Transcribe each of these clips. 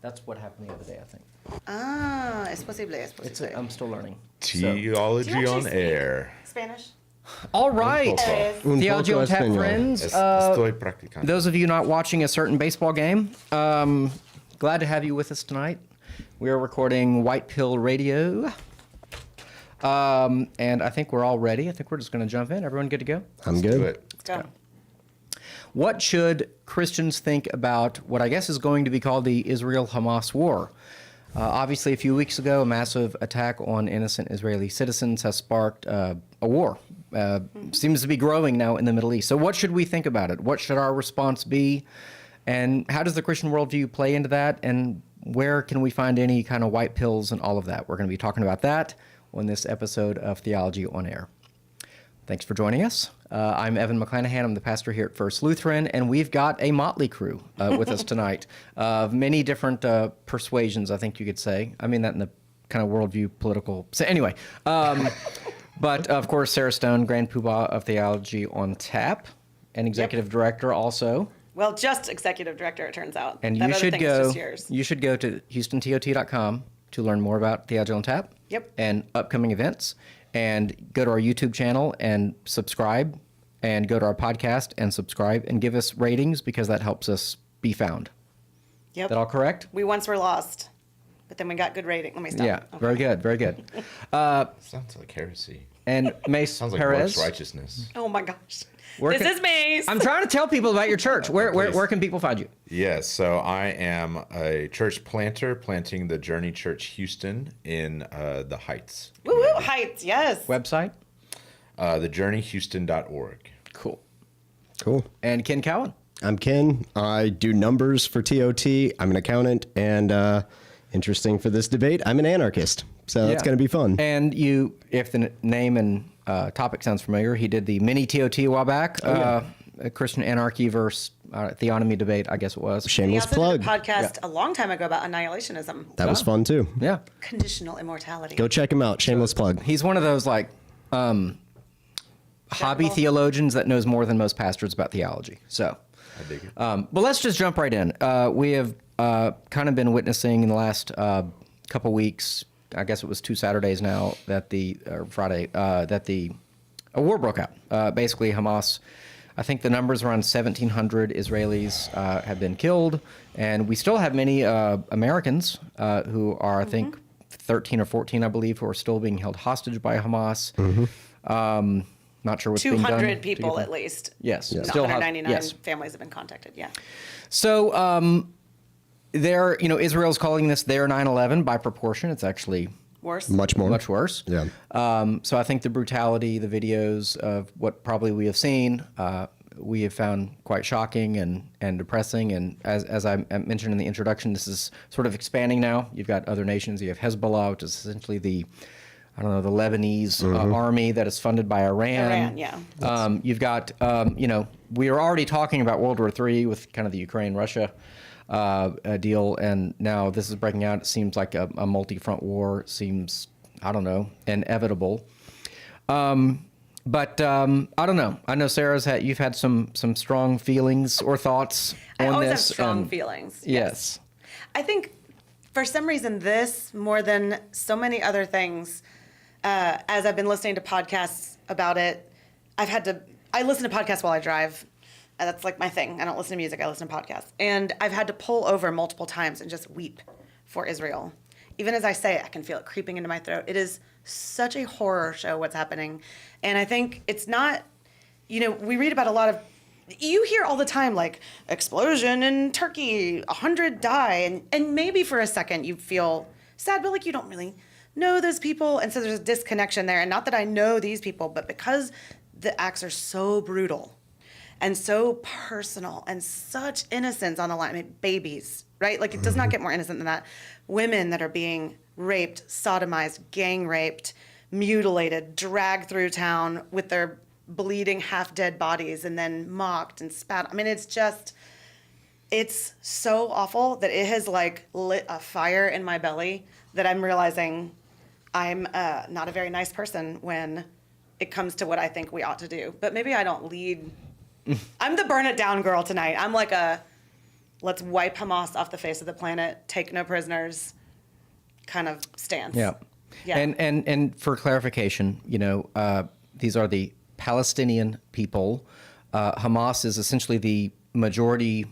That's what happened the other day, I think. Ah, es posible. I'm still learning. Theology on air. Spanish? All right. Theology on Tap friends. Estoy practicando. Those of you not watching a certain baseball game, glad to have you with us tonight. We are recording White Pill Radio. And I think we're all ready. I think we're just going to jump in. Everyone good to go? I'm good. Let's go. What should Christians think about what I guess is going to be called the Israel-Hamas war? Obviously, a few weeks ago, a massive attack on innocent Israeli citizens has sparked a war. Seems to be growing now in the Middle East. So what should we think about it? What should our response be? And how does the Christian worldview play into that? And where can we find any kind of white pills and all of that? We're going to be talking about that on this episode of Theology on Air. Thanks for joining us. I'm Evan McClanahan. I'm the pastor here at First Lutheran, and we've got a motley crew with us tonight of many different persuasions, I think you could say. I mean that in the kind of worldview political. So anyway, but of course, Sarah Stone, Grand Poobah of Theology on Tap, and executive director also. Well, just executive director, it turns out. And that you other should thing go. is just yours. You should go to HoustonTOT.com to learn more about Theology on Tap. Yep. And upcoming events. And go to our YouTube channel and subscribe, and go to our podcast and subscribe, and give us ratings because that helps us be found. Yep. That all correct? We once were lost, but then we got good rating. Let me stop. Yeah, Okay. very good, very good. Sounds like heresy. And Mace Sounds like Perez. works righteousness. Oh my gosh. Where This is Mace. I'm trying to tell people about your church. Where can people find you? Yes, so I am a church planter planting the Journey Church Houston in the Heights. Woo woo, Heights, yes. Website? thejourneyhouston.org. Cool. Cool. And Ken Cowan? I'm Ken. I do numbers for TOT. I'm an accountant, and interesting for this debate, I'm an anarchist. So it's going to be fun. And you, if the name and topic sounds familiar, he did the mini TOT a while back. A Christian anarchy versus theonomy debate, I guess it was. Shameless He also plug. did a podcast a long time ago about annihilationism. That was fun, too. Yeah. Conditional immortality. Go check him out. Shameless plug. He's one of those, like, hobby theologians that knows more than most pastors about theology. So, I dig it. but let's just jump right in. We have kind of been witnessing in the last couple weeks, I guess it was 2 Saturdays now, that Friday, that a war broke out. Basically, Hamas, I think the numbers around 1,700 Israelis have been killed, and we still have many Americans who are, I think, 13 or 14, I believe, who are still being held hostage by Hamas. Not sure what's being done. 200 people at least. Yes. Not Still 199 yes. families have been contacted, yeah. So Israel's calling this their 9/11 by proportion. It's actually Worse? Much more. much worse. Yeah. So I think the brutality, the videos of what probably we have seen, we have found quite shocking and depressing. And as I mentioned in the introduction, this is sort of expanding now. You've got other nations. You have Hezbollah, which is essentially the Lebanese army that is funded by Iran. Iran, yeah. You've got, we are already talking about World War III with kind of the Ukraine-Russia deal, and now this is breaking out. It seems like a multi-front war seems, inevitable. But I don't know. I know Sarah's you've had some strong feelings or thoughts on this. I always have strong feelings. Yes. I think for some reason this, more than so many other things, as I've been listening to podcasts about it, I listen to podcasts while I drive. That's like my thing. I don't listen to music, I listen to podcasts. And I've had to pull over multiple times and just weep for Israel. Even as I say it, I can feel it creeping into my throat. It is such a horror show what's happening. And I think it's not, we read about a lot of, you hear all the time, like, explosion in Turkey, 100 die. And maybe for a second you feel sad, but like you don't really know those people. And so there's a disconnection there. And not that I know these people, but because the acts are so brutal and so personal and such innocence on the line. I mean, babies, right? Like, it does not get more innocent than that. Women that are being raped, sodomized, gang raped, mutilated, dragged through town with their bleeding, half-dead bodies and then mocked and spat. I mean, it's so awful that it has, like, lit a fire in my belly that I'm realizing I'm not a very nice person when it comes to what I think we ought to do. But maybe I don't lead. I'm the burn it down girl tonight. I'm like let's wipe Hamas off the face of the planet, take no prisoners kind of stance. Yeah. Yeah. And for clarification, these are the Palestinian people. Hamas is essentially the majority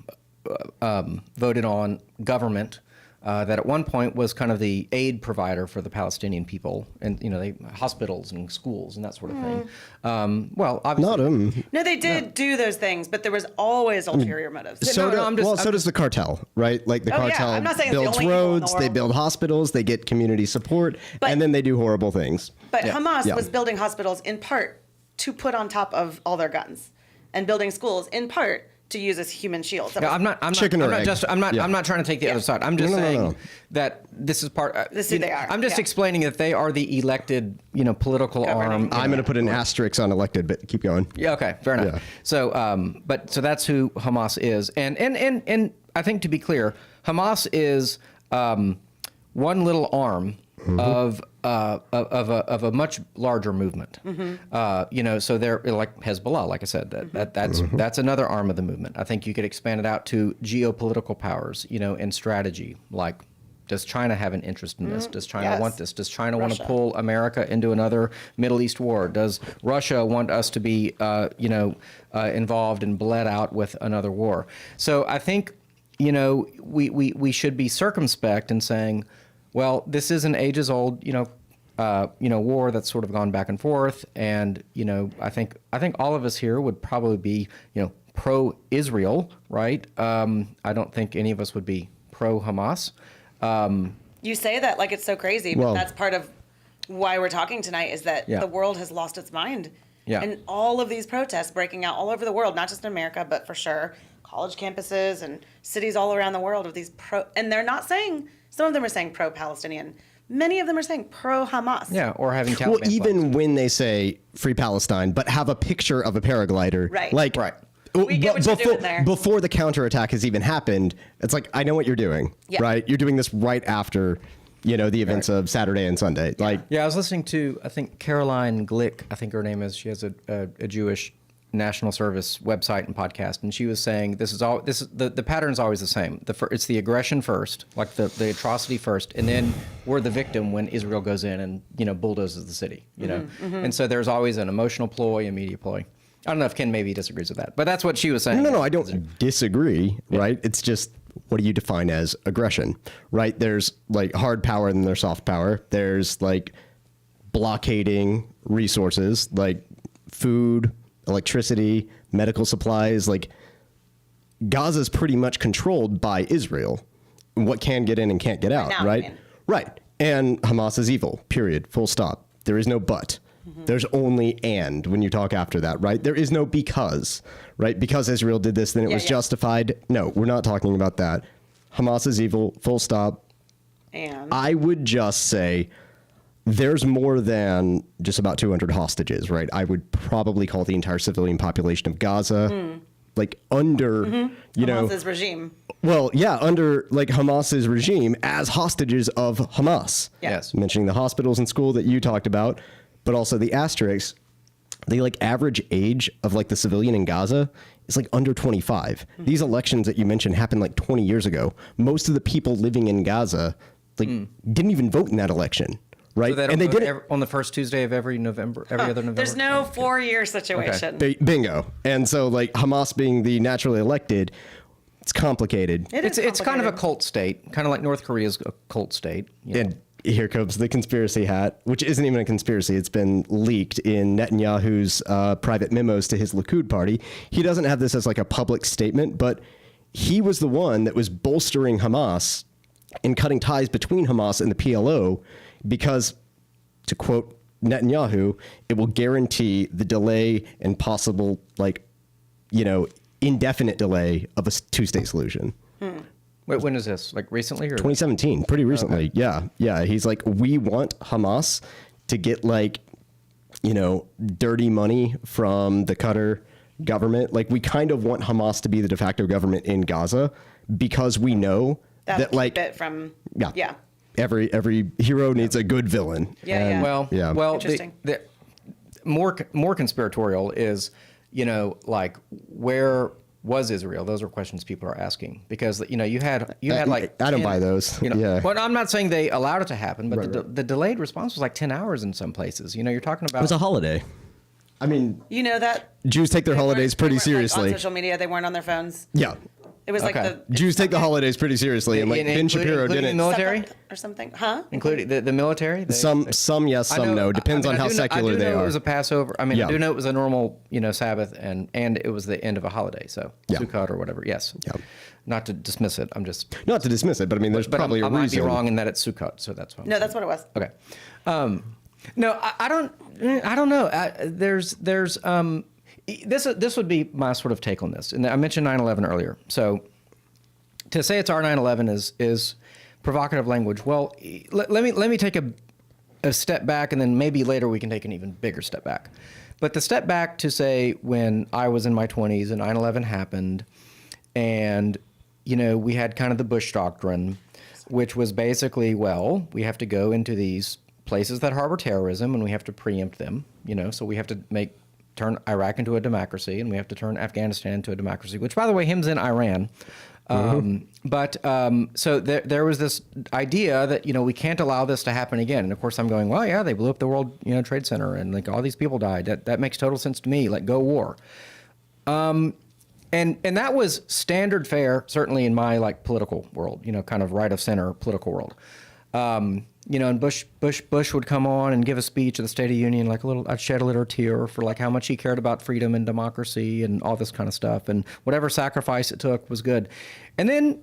voted on government that at one point was kind of the aid provider for the Palestinian people, and they hospitals and schools and that sort of thing. Well, obviously, Not him. No, they did do those things, but there was always ulterior motives. So, I'm so does the cartel, right? Like the Oh, yeah. cartel I'm not saying it's the builds only evil in the roads, they world. build hospitals, they get community support, But- and then they do horrible things. But Yeah. Hamas Yeah. was building hospitals in part to put on top of all their guns, and building schools in part to use as human shields. That Yeah, was- I'm not trying to take the Yeah. other side. I'm just No, no, saying no. that this is part. This is who they are, I'm just yeah. explaining that they are the elected, political arm. Governing. I'm going to put an asterisk on elected, but keep going. Yeah. Okay. Fair enough. Yeah. So, so that's who Hamas is, and I think to be clear, Hamas is one little arm of a much larger movement. So they're like Hezbollah, like I said, that's another arm of the movement. I think you could expand it out to geopolitical powers, and strategy. Like, does China have an interest in this? Does China Yes. want this? Does China want to Russia. pull America into another Middle East war? Does Russia want us to be, involved and bled out with another war? So I think, we should be circumspect in saying, well, this is an ages-old, war that's sort of gone back and forth, and I think all of us here would probably be, pro-Israel, right? I don't think any of us would be pro-Hamas. You say that like it's so crazy, but Well- that's part of why we're talking tonight is that Yeah. the world has lost its mind. Yeah. And all of these protests breaking out all over the world, not just in America, but for sure, college campuses and cities all around the world of these and they're not saying, some of them are saying pro-Palestinian. Many of them are saying pro-Hamas. Yeah, or having Taliban Well, flags. even when they say free Palestine, but have a picture of a paraglider, Right. like Right. We get what you're doing there. Before the counterattack has even happened, it's like, I know what you're doing, Yeah. right? You're doing this right after, the events of Saturday and Sunday. Like, Yeah, I was listening to, I think, Caroline Glick, I think her name is. She has a Jewish National Service website and podcast, and she was saying the pattern's always the same. It's the aggression first, like the atrocity first, and then we're the victim when Israel goes in and bulldozes the city. And so there's always an emotional ploy, a media ploy. I don't know if Ken maybe disagrees with that, but that's what she was saying. no, I don't disagree, right? It's just, what do you define as aggression, right? There's like hard power and there's soft power. There's like blockading resources like food, electricity, medical supplies. Like, Gaza's pretty much controlled by Israel. What can get in and can't get out, now, right? I mean. Right. And Hamas is evil, period, full stop. There is no but. There's only and when you talk after that, right? There is no because, right? Because Israel did this, then it Yeah, was yeah. justified. No, we're not talking about that. Hamas is evil, full stop. And I would just say there's more than just about 200 hostages, right? I would probably call the entire civilian population of Gaza like under, Hamas's regime. well, yeah, under like Hamas's regime as hostages of Hamas. Yeah. Yes. Mentioning the hospitals and school that you talked about, but also the asterisks, the like average age of like the civilian in Gaza is like under 25. These elections that you mentioned happened like 20 years ago. Most of the people living in Gaza like didn't even vote in that election, right? So they don't And they vote did it. on the first Tuesday of every November, every other November. There's no 4-year situation. Bingo. And so like Hamas being the naturally elected, it's complicated. It's kind of a complicated. cult state, kind of like North Korea's a cult state. And here comes the conspiracy hat, which isn't even a conspiracy. It's been leaked in Netanyahu's private memos to his Likud party. He doesn't have this as like a public statement, but he was the one that was bolstering Hamas and cutting ties between Hamas and the PLO because, to quote Netanyahu, it will guarantee the delay and possible, like, indefinite delay of a two-state solution. Wait, when is this? Like recently or 2017, pretty recently. Yeah. Yeah. He's like, we want Hamas to get like, dirty money from the Qatar government. Like, we kind of want Hamas to be the de facto government in Gaza because we know That'll that like, keep it from yeah. Every hero needs a good villain. Yeah, And- yeah. Well, Interesting. the more conspiratorial is, like where was Israel? Those are questions people are asking because you had like I don't 10 buy those. Yeah. Well, I'm not saying they allowed it to happen, but the delayed response was like 10 hours in some places. You're talking about It was a holiday. I mean, You know that Jews take their they holidays weren't- pretty they weren't, like, seriously. on social media, they weren't on their phones. Yeah. It was like Okay. the Jews take the holidays pretty seriously, and like Ben including Shapiro the didn't. military, or something, huh? including the military. Some yes, I some know- no. Depends I mean, on how I do know- secular I do they know are. It was a Passover. I mean, Yeah. I do know it was a normal, Sabbath, and it was the end of a holiday, so Yeah. Sukkot or whatever. Yes. Yeah. Not to dismiss it. I'm just. Not to dismiss it, but I mean, there's But probably I a might reason. be wrong in that it's Sukkot, so that's why. No, that's what it was. Okay. No, I don't know. This would be my sort of take on this. And I mentioned 9/11 earlier. So to say it's our 9/11 is provocative language. Well, let me take a step back, and then maybe later we can take an even bigger step back. But the step back to say when I was in my 20s and 9/11 happened, and we had kind of the Bush doctrine, which was basically, well, we have to go into these places that harbor terrorism and we have to preempt them, so we have to turn Iraq into a democracy and we have to turn Afghanistan into a democracy, which, by the way, him's in Iran. So there was this idea that, we can't allow this to happen again. And of course I'm going, well, yeah, they blew up the World Trade Center and like all these people died. That makes total sense to me. Like, go war. And that was standard fare, certainly in my like political world, kind of right of center political world. And Bush would come on and give a speech at the State of the Union, like I'd shed a little tear for like how much he cared about freedom and democracy and all this kind of stuff. And whatever sacrifice it took was good. And then,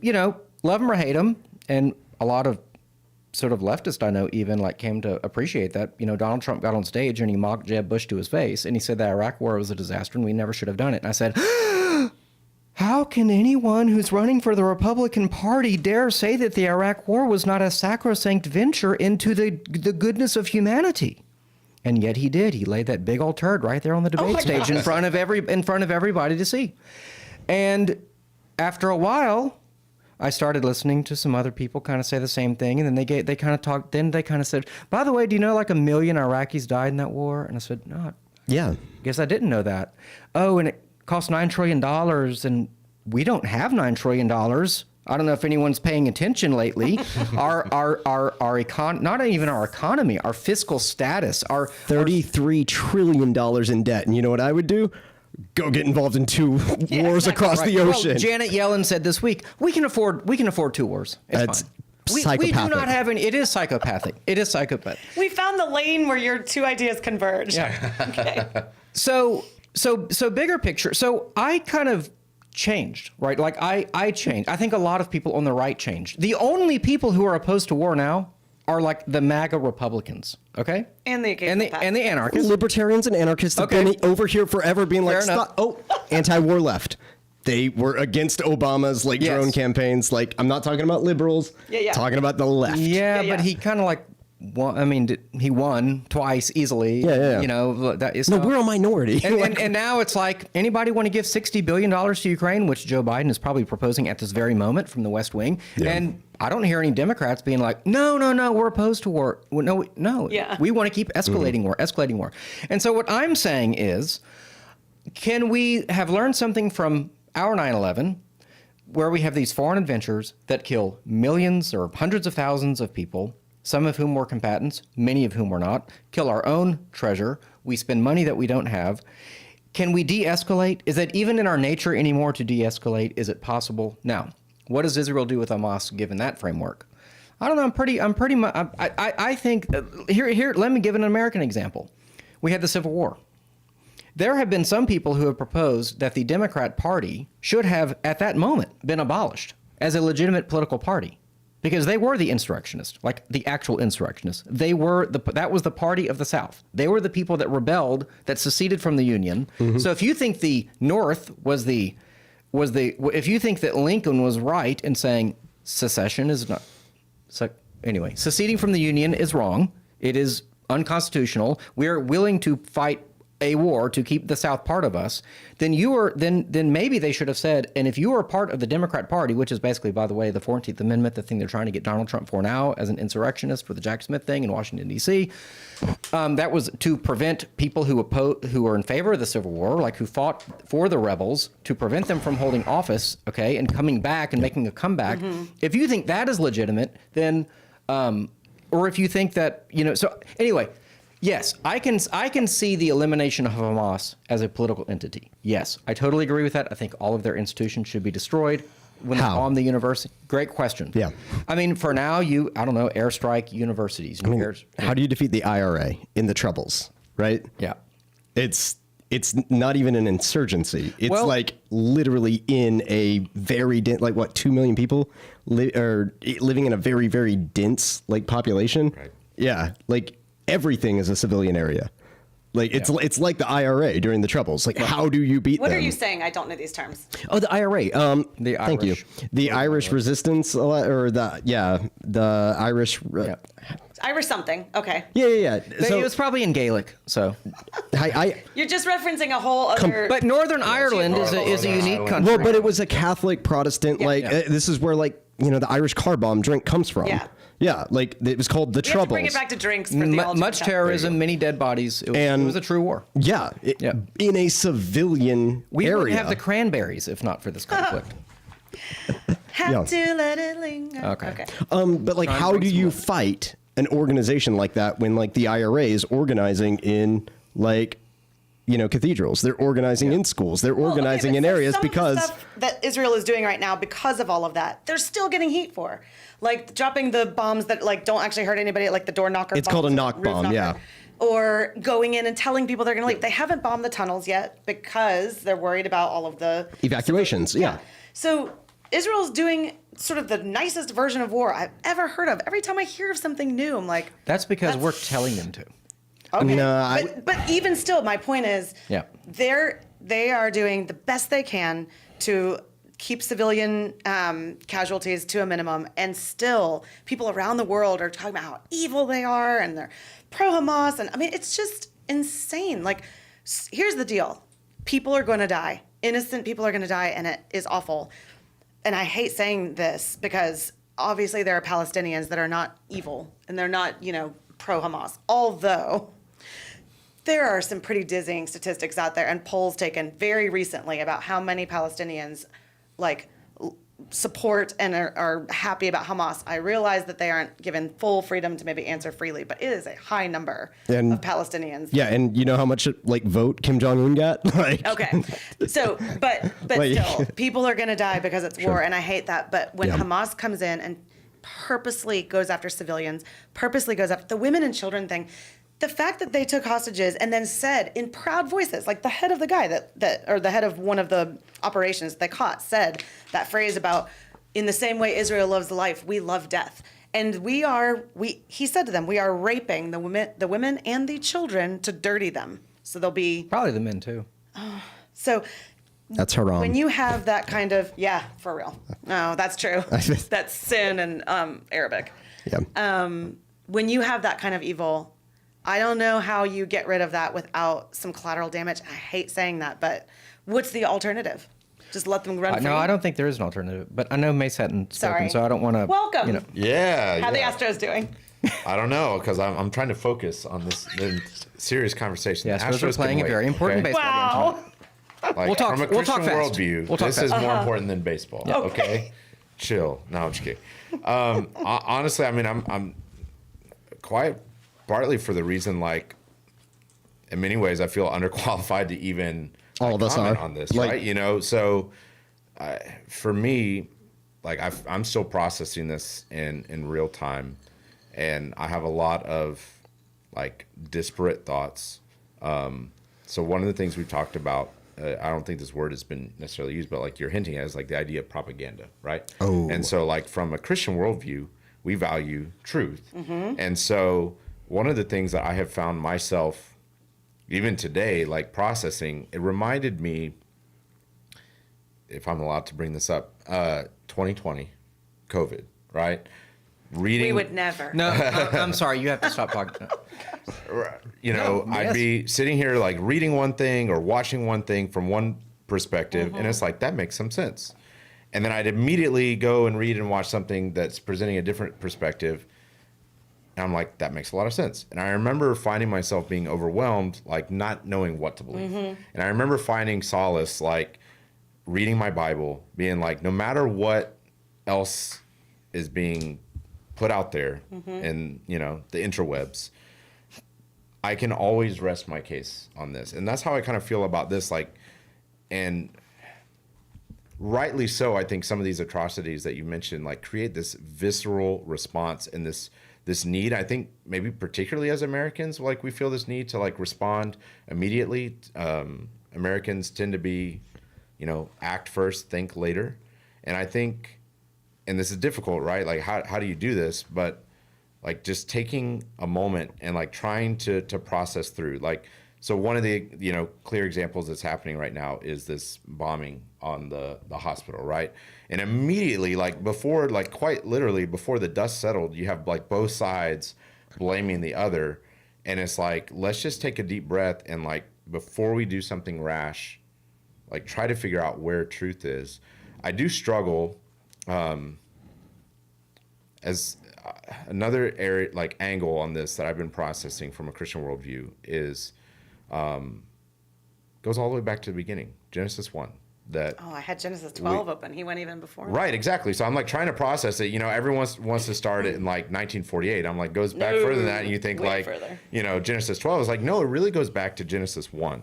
love him or hate him. And a lot of sort of leftists I know even like came to appreciate that, Donald Trump got on stage and he mocked Jeb Bush to his face. And he said the Iraq war was a disaster and we never should have done it. And I said, how can anyone who's running for the Republican Party dare say that the Iraq War was not a sacrosanct venture into the goodness of humanity? And yet he did. He laid that big old turd right there on the debate stage in front of everybody to see. And after a while, I started listening to some other people kind of say the same thing, and then they kind of talked. Then they kind of said, "By the way, do you know like 1 million Iraqis died in that war?" And I said, "No, Yeah. guess I didn't know that." Oh, and it cost $9 trillion, and we don't have $9 trillion. I don't know if anyone's paying attention lately. Our not even our economy, our fiscal status, our $33 trillion in debt. And you know what I would do? Go get involved in 2 wars across the ocean. Well, Janet Yellen said this week, we can afford 2 wars. It's That's fine. We do psychopathic. not have any. It is psychopathic. It is psychopathic. We found the lane where your two ideas converge. Yeah. Okay. So bigger picture. So I kind of changed, right? Like I changed. I think a lot of people on the right changed. The only people who are opposed to war now are like the MAGA Republicans, okay? And the occasional and the anarchists. Libertarians and anarchists have Okay. been over here forever being like, Fair enough. stop. Oh, anti-war left. They were against Obama's like Yes. drone campaigns. Like, I'm not talking about liberals. Yeah. Talking about the left. Yeah, Yeah, but yeah. he kind of like won. I mean, he won twice easily. Yeah. That is. No, we're a minority. And now it's like, anybody want to give $60 billion to Ukraine, which Joe Biden is probably proposing at this very moment from the West Wing. Yeah. And I don't hear any Democrats being like, no, we're opposed to war. Well, no. Yeah. We want to keep escalating war. And so what I'm saying is, can we have learned something from our 9/11, where we have these foreign adventures that kill millions or hundreds of thousands of people, some of whom were combatants, many of whom were not, kill our own treasure, we spend money that we don't have. Can we de-escalate? Is that even in our nature anymore to de-escalate? Is it possible? Now, what does Israel do with Hamas given that framework? I don't know. I think, here, let me give an American example. We had the Civil War. There have been some people who have proposed that the Democrat Party should have, at that moment, been abolished as a legitimate political party, because they were the insurrectionists, like the actual insurrectionists. That was the party of the South. They were the people that rebelled, that seceded from the Union. Mm-hmm. So if you think the North if you think that Lincoln was right in saying secession is not, anyway, seceding from the Union is wrong. It is unconstitutional. We are willing to fight a war to keep the South part of us, then then maybe they should have said, and if you are part of the Democrat Party, which is basically, by the way, the 14th Amendment, the thing they're trying to get Donald Trump for now as an insurrectionist for the Jack Smith thing in Washington, D.C., that was to prevent people who are in favor of the Civil War, like who fought for the rebels, to prevent them from holding office, okay, and coming back and making a comeback. If you think that is legitimate, then, or if you think that, so anyway, yes, I can see the elimination of Hamas as a political entity. Yes, I totally agree with that. I think all of their institutions should be destroyed. When they bomb the university? Great question. Yeah. I mean, for now, I don't know, airstrike universities. How do you defeat the IRA in the Troubles, right? Yeah. It's not even an insurgency. It's Well- like literally in a very like what 2 million people living in a very, very dense like population. Right. Yeah, like everything is a civilian area. Like it's like the IRA during the Troubles. Like how do you beat What them? are you saying? I don't know these terms. Oh, the IRA. The Thank you. Irish. The Irish resistance, or the Irish. Yeah. Irish something. Okay. Yeah. It was probably in Gaelic, so. You're just referencing a whole other. But Northern Ireland is a Northern unique Ireland. country. Well, but it was a Catholic Protestant. This is where the Irish car bomb drink comes from. Yeah. Yeah, like it was called the we have to Troubles. bring it back to drinks for the Much terrorism, many dead bodies. It was a true war. Yeah, in a civilian We area. wouldn't have the cranberries if not for this conflict. Have to let it linger. Okay. But like, how do you fight an organization like that when like the IRA is organizing in like cathedrals? They're organizing in schools. They're organizing in areas some because of the stuff that Israel is doing right now because of all of that, they're still getting heat for, like dropping the bombs that like don't actually hurt anybody, like the door knocker. It's bombs, called a knock roof bomb, knocker. yeah. Or going in and telling people they're going to leave. They haven't bombed the tunnels yet because they're worried about all of the evacuations. Yeah. So Israel's doing sort of the nicest version of war I've ever heard of. Every time I hear of something new, I'm like, That's because we're telling them to. okay. No, But even still, my point is, Yeah. they are doing the best they can to keep civilian casualties to a minimum, and still people around the world are talking about how evil they are and they're pro-Hamas, and I mean it's just insane. Like, here's the deal: people are going to die, innocent people are going to die, and it is awful. And I hate saying this because obviously there are Palestinians that are not evil and they're not pro-Hamas, although there are some pretty dizzying statistics out there and polls taken very recently about how many Palestinians support and are happy about Hamas. I realize that they aren't given full freedom to maybe answer freely, but it is a high number of Palestinians. Yeah, and you know how much vote Kim Jong-un got? Okay. So, but still, people are going to die because it's war, and I hate that. But when Hamas comes in and purposely goes after civilians, purposely goes after the women and children thing, the fact that they took hostages and then said in proud voices, like the head of the guy or the head of one of the operations they caught said that phrase about, in the same way Israel loves life, we love death. And he said to them, we are raping the women and the children to dirty them. So they'll be, Probably the men too. so That's haram. when you have that kind of, yeah, for real. No, that's true. That's sin in Arabic. Yeah. When you have that kind of evil, I don't know how you get rid of that without some collateral damage. I hate saying that, but what's the alternative? Just let them run free? No, I don't think there is an alternative. But I know Mace hadn't spoken, Sorry. so I don't want to. Welcome. Yeah. How the yeah. Astros doing? I don't know, because I'm trying to focus on this serious conversation. Yeah, The Astros are Astros playing can a very wait, important okay? baseball game tonight. Wow. Like, talk- from a we'll Christian talk fast. worldview, We'll talk this fast. is more important than baseball. Okay, chill. No, I'm just kidding. Honestly, I mean, I'm quite partly for the reason, like, in many ways, I feel underqualified to even All of us comment are. on this, Like- right? So for me, like, I'm still processing this in real time, and I have a lot of like disparate thoughts. So one of the things we've talked about, I don't think this word has been necessarily used, but like you're hinting at, is like the idea of propaganda, right? Oh. And so like from a Christian worldview, we value truth. And so one of the things that I have found myself, even today, like processing, it reminded me, if I'm allowed to bring this up, 2020, COVID, right? reading. We would never. No, I'm sorry. You have to stop talking. You know, No, I'd yes. be sitting here like reading one thing or watching one thing from one perspective, and it's like that makes some sense. And then I'd immediately go and read and watch something that's presenting a different perspective. And I'm like, that makes a lot of sense. And I remember finding myself being overwhelmed, like not knowing what to believe. And I remember finding solace, like reading my Bible, being like, no matter what else is being put out there in, you know, the interwebs, I can always rest my case on this. And that's how I kind of feel about this. Like, and rightly so, I think some of these atrocities that you mentioned, like create this visceral response and this need. I think maybe particularly as Americans, like we feel this need to like respond immediately. Americans tend to be, you know, act first, think later. And I think, and this is difficult, right? Like how do you do this? But like just taking a moment and like trying to process through, like, so one of the, you know, clear examples that's happening right now is this bombing on the hospital, right? And immediately, like before, like quite literally before the dust settled, you have like both sides blaming the other. And it's like, let's just take a deep breath and like, before we do something rash, like try to figure out where truth is. I do struggle as another area, like angle on this that I've been processing from a Christian worldview is goes all the way back to the beginning, Genesis 1. That Oh, I had Genesis 12 open. He went even before. right, exactly. So I'm like trying to process it. You know, everyone wants to start it in like 1948. I'm like, goes back No, further than that, and you think way like, further. you know, Genesis 12 is like, no, it really goes back to Genesis 1.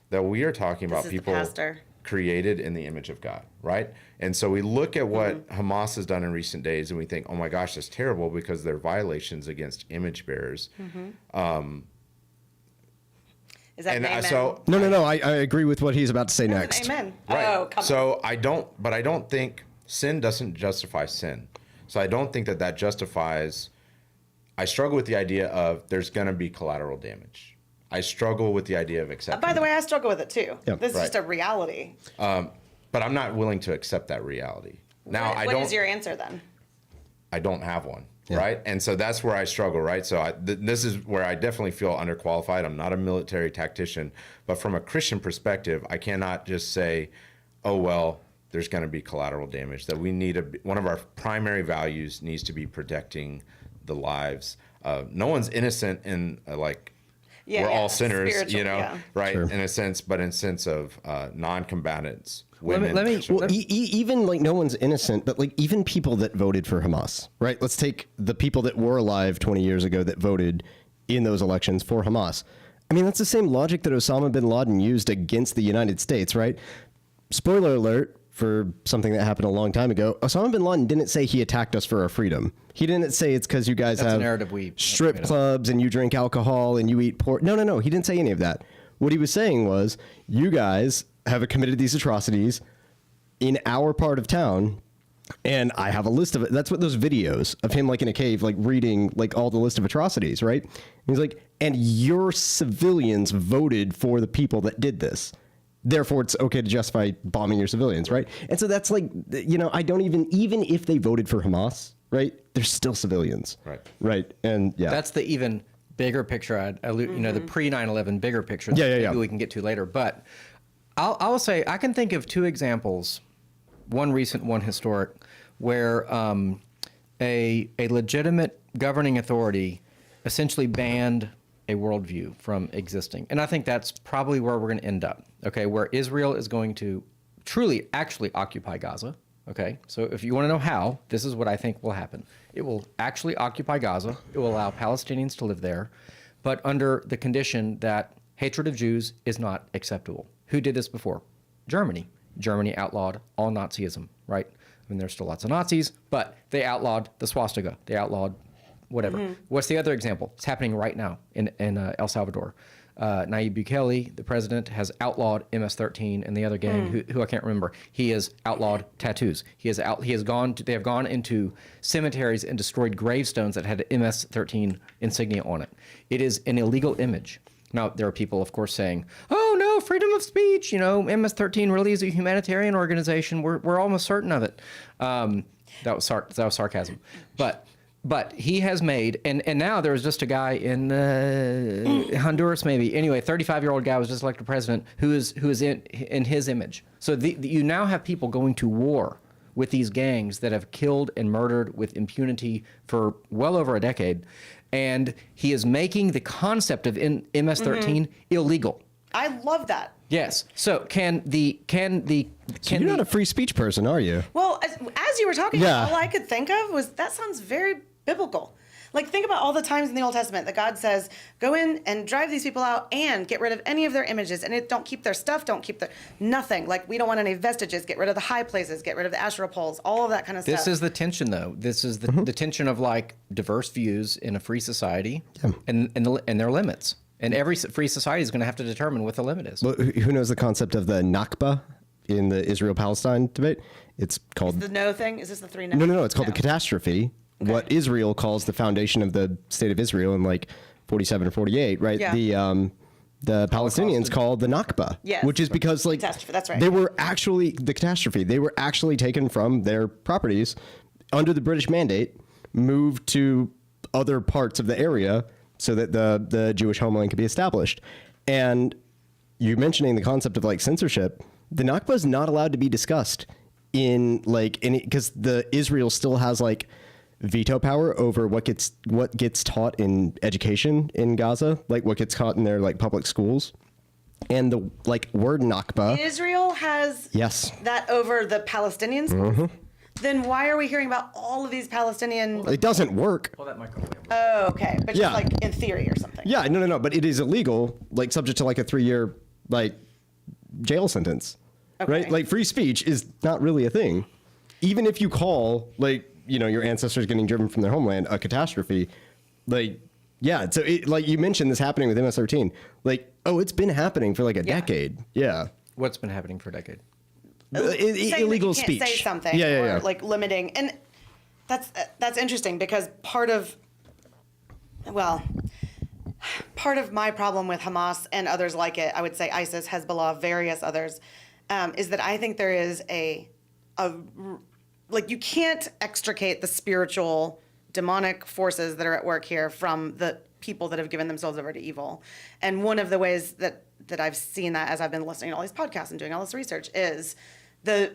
That we are talking about is the people pastor. created in the image of God, right? And so we look at what Hamas has done in recent days, and we think, oh my gosh, that's terrible because they're violations against image bearers. Is that And an amen? so No. I agree with what he's about to say That's next. an amen. right. Oh, come on. So I don't think sin doesn't justify sin. So I don't think that justifies. I struggle with the idea of there's going to be collateral damage. I struggle with the idea of accepting. By the way, I struggle with it too. Yeah. This is Right. just a reality. but I'm not willing to accept that reality. Now What is your answer then? I don't have one, Yeah. right? And so that's where I struggle, right? So this is where I definitely feel underqualified. I'm not a military tactician, but from a Christian perspective, I cannot just say, oh, well, there's going to be collateral damage. That we need one of our primary values needs to be protecting the lives. No one's innocent in Yeah, we're yeah, all sinners, spiritual, you know, yeah. right? Sure. In a sense, but in sense of non-combatants, Let me- women. let me- Well, even like no one's innocent, but like even people that voted for Hamas, right? Let's take the people that were alive 20 years ago that voted in those elections for Hamas. I mean, that's the same logic that Osama bin Laden used against the United States, right? Spoiler alert for something that happened a long time ago. Osama bin Laden didn't say he attacked us for our freedom. He didn't say it's because you guys That's a have narrative we strip made up. clubs and you drink alcohol and you eat pork. No. He didn't say any of that. What he was saying was, you guys have committed these atrocities in our part of town, and I have a list of it. That's what those videos of him like in a cave, like reading like all the list of atrocities, right? And he's like, and your civilians voted for the people that did this. Therefore, it's okay to justify bombing your civilians, right? And so that's like, you know, I don't even if they voted for Hamas, right? They're still civilians, Right. Right, and yeah, That's the even bigger picture. You know, the pre 9/11 bigger picture. That Yeah. maybe we can get to later. But I will say I can think of two examples, one recent, one historic, where a legitimate governing authority essentially banned a worldview from existing. And I think that's probably where we're going to end up, okay, where Israel is going to truly actually occupy Gaza, okay? So if you want to know how, this is what I think will happen. It will actually occupy Gaza. It will allow Palestinians to live there, but under the condition that hatred of Jews is not acceptable. Who did this before? Germany. Germany outlawed all Nazism, right? I mean, there's still lots of Nazis, but they outlawed the swastika. They outlawed whatever. What's the other example? It's happening right now in El Salvador. Nayib Bukele, the president, has outlawed MS-13 and the other gang, who I can't remember. He has outlawed tattoos. They have gone into cemeteries and destroyed gravestones that had MS-13 insignia on it. It is an illegal image. Now, there are people, of course, saying, "Oh no, freedom of speech. You know, MS-13 really is a humanitarian organization. We're almost certain of it." That was sarcasm. But But he has made, and now there's just a guy in Honduras, maybe. Anyway, 35-year-old guy was just elected president who is in his image. So you now have people going to war with these gangs that have killed and murdered with impunity for well over a decade, and he is making the concept of MS-13 illegal. I love that. Yes. So can You're not a free speech person, are you? Well, as you were talking, Yeah. all I could think of was that sounds very biblical. Like, think about all the times in the Old Testament that God says, go in and drive these people out and get rid of any of their images. And don't keep their stuff, don't keep their nothing. Like, we don't want any vestiges. Get rid of the high places, get rid of the Asherah poles, all of that kind of stuff. This is the tension, though. This is the tension of like diverse views in a free society, and their limits. And every free society is going to have to determine what the limit is. Well, who knows the concept of the Nakba in the Israel-Palestine debate? It's called the no thing. Is this the three no? No. It's called the catastrophe. Okay. What Israel calls the foundation of the state of Israel in like 47 or 48, right? Yeah. The Palestinians call the Nakba, Yes. which is because like Catastrophe, that's right. they were actually the catastrophe. They were actually taken from their properties under the British mandate, moved to other parts of the area so that the Jewish homeland could be established. And you mentioning the concept of like censorship, the Nakba is not allowed to be discussed in like any, because the Israel still has like veto power over what gets taught in education in Gaza, like what gets taught in their like public schools. And the like word Nakba. Israel has Yes. that over the Palestinians. Mm-hmm. Then why are we hearing about all of these Palestinian? It doesn't work. Pull that microphone. Oh, okay, but Yeah. just like in theory or something. Yeah, no. But it is illegal, like subject to like a 3-year like jail sentence. Okay. Right? Like free speech is not really a thing. Even if you call like, you know, your ancestors getting driven from their homeland a catastrophe, like, yeah. So it, like you mentioned this happening with MS-13. Like, oh, it's been happening for like a decade. Yeah. What's been happening for a decade? Saying that Illegal you can't speech. say something, Yeah. or like limiting, and that's interesting because part of my problem with Hamas and others like it, I would say ISIS, Hezbollah, various others, is that I think there is a like you can't extricate the spiritual demonic forces that are at work here from the people that have given themselves over to evil. And one of the ways that I've seen that as I've been listening to all these podcasts and doing all this research is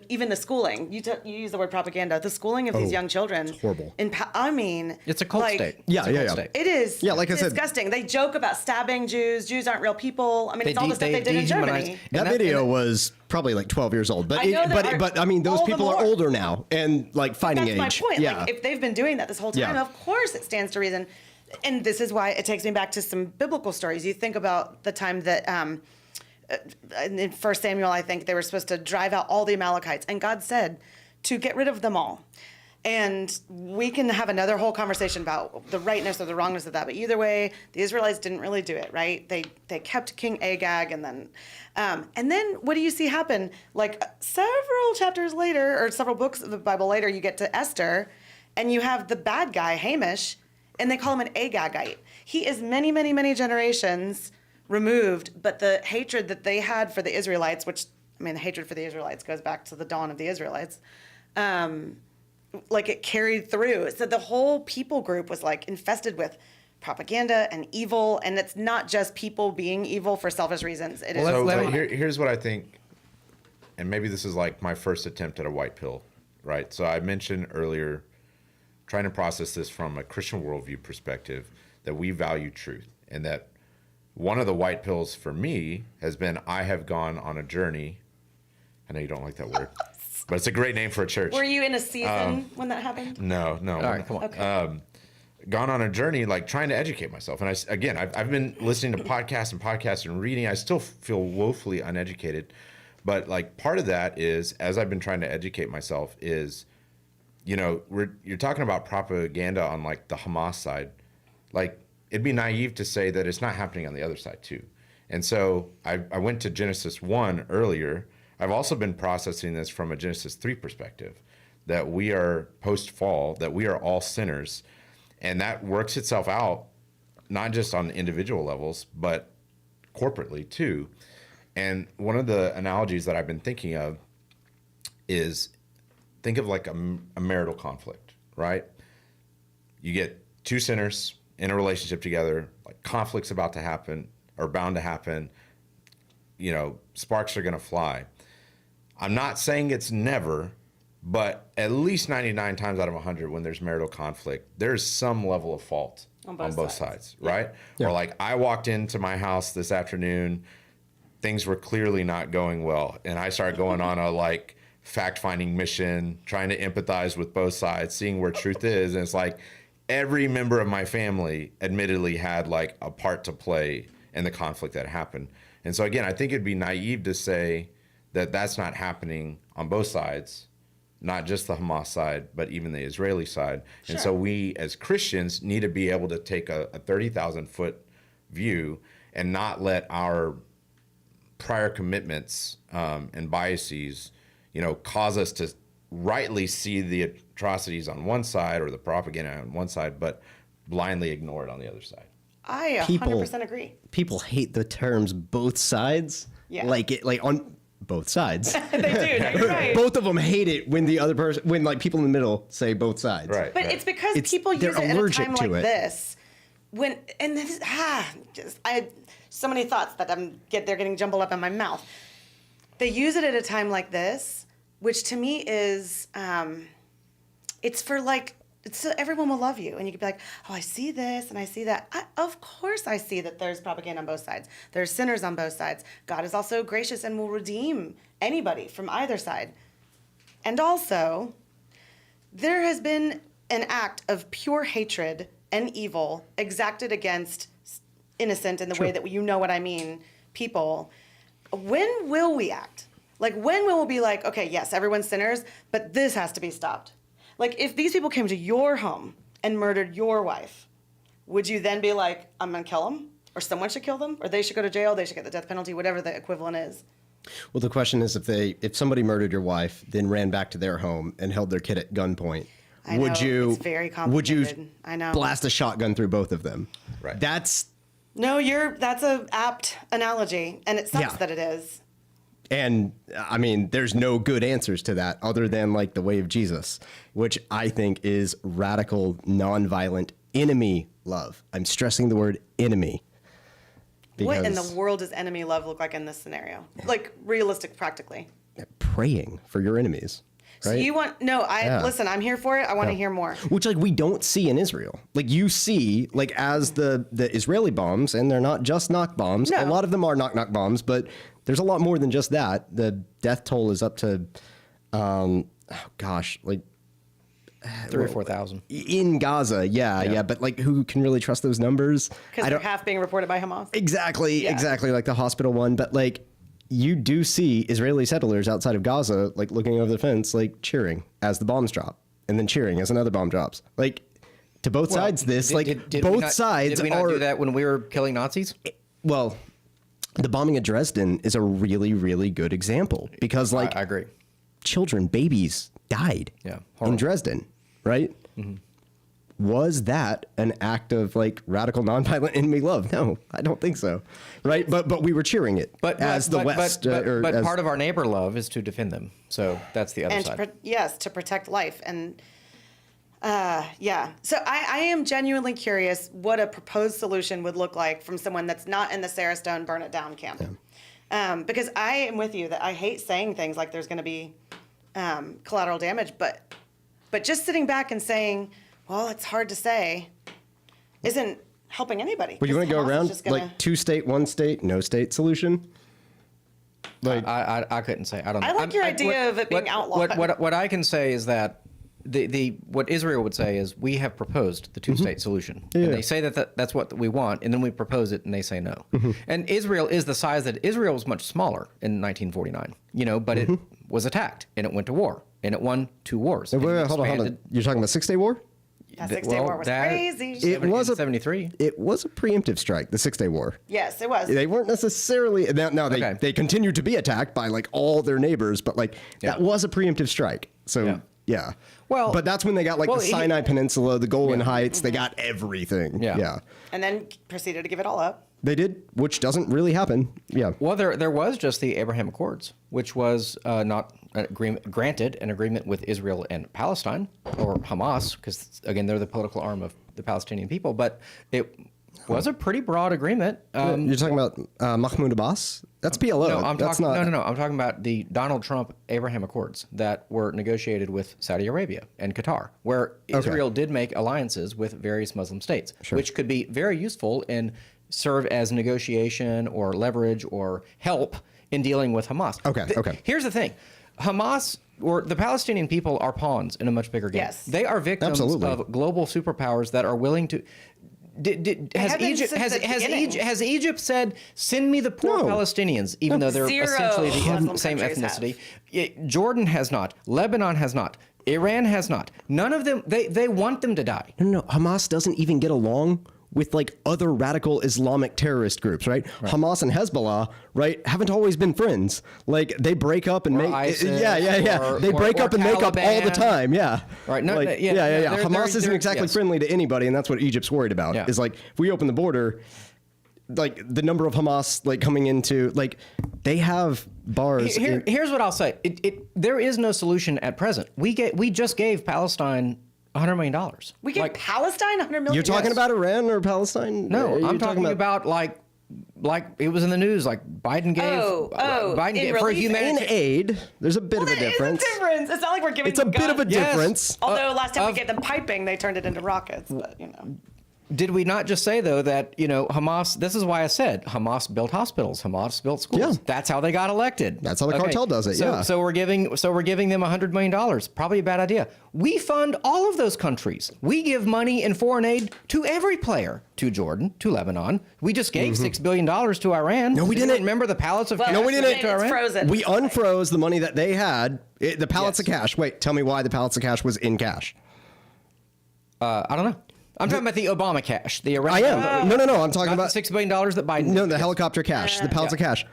even the schooling. You use the word propaganda. The schooling of these young children. It's horrible. I mean, It's a cult like, state. Yeah, It's a cult yeah. state. It is. Yeah, like I said- disgusting. They joke about stabbing Jews. Jews aren't real people. I mean, it's all the stuff they did in dehumanize- Germany. That video was probably like 12 years old, but I know that but I mean, those all the people are more. older now and like fighting That's age. my point. Yeah. Like, if they've been doing that this whole time, Yeah. of course it stands to reason. And this is why it takes me back to some biblical stories. You think about the time that in 1 Samuel, I think they were supposed to drive out all the Amalekites, and God said to get rid of them all. And we can have another whole conversation about the rightness or the wrongness of that. But either way, the Israelites didn't really do it, right? They kept King Agag, and then what do you see happen? Like several chapters later, or several books of the Bible later, you get to Esther, and you have the bad guy, Hamish, and they call him an Agagite. He is many, many, many generations removed, but the hatred that they had for the Israelites, which, I mean, the hatred for the Israelites goes back to the dawn of the Israelites, like it carried through. So the whole people group was like infested with propaganda and evil, and it's not just people being evil for selfish reasons. It is. Well, So let but me- here's what I think, and maybe this is like my first attempt at a white pill, right? So I mentioned earlier, trying to process this from a Christian worldview perspective, that we value truth, and that one of the white pills for me has been I have gone on a journey. I know you don't like that word, but it's a great name for a church. Were you in a season when that happened? No. All right, come on. Okay. Gone on a journey, like trying to educate myself. And I've been listening to podcasts and reading. I still feel woefully uneducated. But like part of that is, as I've been trying to educate myself, is, you know, you're talking about propaganda on like the Hamas side. Like it'd be naive to say that it's not happening on the other side too. And so I went to Genesis 1 earlier. I've also been processing this from a Genesis 3 perspective, that we are post-fall, that we are all sinners. And that works itself out, not just on individual levels, but corporately too. And one of the analogies that I've been thinking of is, think of like a marital conflict, right? you get two sinners in a relationship together, like conflict's about to happen or bound to happen, you know, sparks are going to fly. I'm not saying it's never, but at least 99 times out of 100 when there's marital conflict, there's some level of fault on both sides, right? Yeah. Or like I walked into my house this afternoon, things were clearly not going well, and I started going on a like fact-finding mission, trying to empathize with both sides, seeing where truth is, and it's like every member of my family admittedly had like a part to play in the conflict that happened. And so again, I think it'd be naive to say that that's not happening on both sides, not just the Hamas side, but even the Israeli side. And so we as Christians need to be able to take a 30,000 foot view and not let our prior commitments and biases, you know, cause us to rightly see the atrocities on one side or the propaganda on one side, but blindly ignore it on the other side. I 100% agree. People hate the terms both sides. Yeah. Like on both sides. They do. No, you're right. Both of them hate it when the other person, when like people in the middle say both sides. Right. But it's because people they're use it in a allergic time to like it. this. When and this I had so many thoughts that they're getting jumbled up in my mouth. They use it at a time like this, which to me is it's for like it's so everyone will love you, and you can be like, oh, I see this and I see that. Of course, I see that there's propaganda on both sides. There's sinners on both sides. God is also gracious and will redeem anybody from either side. And also, there has been an act of pure hatred and evil exacted against innocent in the way that you know what I mean, people. When will we act? Like, when will we be like, okay, yes, everyone's sinners, but this has to be stopped? Like, if these people came to your home and murdered your wife, would you then be like, I'm going to kill them? Or someone should kill them? Or they should go to jail, they should get the death penalty, whatever the equivalent is? Well, the question is if somebody murdered your wife, then ran back to their home and held their kid at gunpoint, I would know, you it's very would you complicated. I know. blast a shotgun through both of them? Right. That's No, that's a apt analogy, and it sucks Yeah. that it is. And I mean, there's no good answers to that other than like the way of Jesus, which I think is radical, nonviolent enemy love. I'm stressing the word enemy. What in the because world does enemy love look like in this scenario? Like, realistic, practically. praying for your enemies, right? So you want, listen, I'm here for it. I want to hear more. Which like we don't see in Israel. Like you see, like as the Israeli bombs, and they're not just knock bombs. No. A lot of them are knock bombs, but there's a lot more than just that. The death toll is up to, like 3,000 or 4,000. in Gaza. Yeah. But like, who can really trust those numbers? Because they're half being reported by Hamas. Exactly, Yeah. exactly like the hospital one. But like, you do see Israeli settlers outside of Gaza, like looking over the fence, like cheering as the bombs drop, and then cheering as another bomb drops. Like to both sides, this Did both we not, sides Did we not are. do that when we were killing Nazis? Well, the bombing of Dresden is a really, really good example because like I agree. children, babies died Yeah, in horrible. Dresden, right? Was that an act of like radical nonviolent enemy love? No, I don't think so. Right? But we were cheering it as the West. But as, part of our neighbor love is to defend them. So that's the other And side. to protect life. And so I am genuinely curious what a proposed solution would look like from someone that's not in the Sarah Stone burn it down camp. Because I am with you that I hate saying things like there's going to be collateral damage, but just sitting back and saying, well, it's hard to say, isn't helping anybody. But you want to go Hamas is around just gonna- like 2 state, 1 state, no state solution? Like I couldn't say. I don't know. I like your idea of it being outlawed. What I can say is that what Israel would say is we have proposed the two-state solution. Yeah. And they say that's what we want, and then we propose it, and they say no. And Israel is the size that Israel was much smaller in 1949, but it was attacked, and it went to war, and it won 2 wars. wait, and it hold on. expanded. You're talking about 6-Day War? That 6-Day War was crazy. It was a 73. It was a preemptive strike, the 6-Day War. Yes, it was. They weren't necessarily now Okay. they continued to be attacked by like all their neighbors, but like that was a preemptive strike. So Yeah. Yeah. Well- but that's when they got like well, the Sinai Peninsula, the Golan Heights. They Mm-hmm. got everything. Yeah. Yeah. And then proceeded to give it all up. They did, which doesn't really happen. Yeah. Well, there was just the Abraham Accords, which was not an agreement, granted an agreement with Israel and Palestine, or Hamas, because, again, they're the political arm of the Palestinian people, but it was a pretty broad agreement. You're talking about Mahmoud Abbas? That's PLO. No, I'm That's talking. No. I'm talking about the Donald Trump Abraham Accords that were negotiated with Saudi Arabia and Qatar, where Israel did make alliances with various Muslim states, which could be very useful and serve as negotiation or leverage or help in dealing with Hamas. Okay. Here's the thing: Hamas or the Palestinian people are pawns in a much bigger game. Yes. They are victims Absolutely. of global superpowers that are willing to. Has have been Egypt since the beginning. has Egypt said, send me the poor No. Palestinians, even though they're Zero essentially the Muslim same countries ethnicity? Jordan has not. Lebanon has not. Iran has not. None of them. They want them to die. No. Hamas doesn't even get along with like other radical Islamic terrorist groups, right? Hamas and Hezbollah, right, haven't always been friends. Like they break up and make ISIS, they break or up and make up all the Taliban. time. Yeah. Right. No, Like, no, Hamas isn't exactly yes. friendly to anybody, and that's what Egypt's worried about. Yeah. Is like if we open the border, like the number of Hamas like coming into like they have bars. Here's what I'll say. There is no solution at present. We just gave Palestine $100 million. We gave Palestine $100 million. You're talking about Iran or Palestine? No, Are you I'm talking about like it was in the news. Like Biden gave Biden in gave for relief in humanitarian. aid. There's a bit of a difference. It's a difference. It's not like we're giving It's a them bit of a guns. Yes. difference. Although last time we gave them piping, they turned it into rockets. But Did we not just say though that Hamas? This is why I said Hamas built hospitals, Hamas built schools. Yeah. That's how they got elected. That's how the cartel does it, So, yeah. So we're giving them $100 million. Probably a bad idea. We fund all of those countries. We give money and foreign aid to every player. To Jordan, to Lebanon. We just gave $6 billion to Iran. No, we Didn't didn't. Remember the pallets of well, cash No, we didn't. It's to Iran? frozen. We unfroze the money that they had, the pallets Yes. of cash. Wait, tell me why the pallets of cash was in cash. I don't know. I'm talking about the Obama cash. The Iran. I am. No. I'm talking Not about the $6 billion that Biden. no, the helicopter cash, the pallets of cash.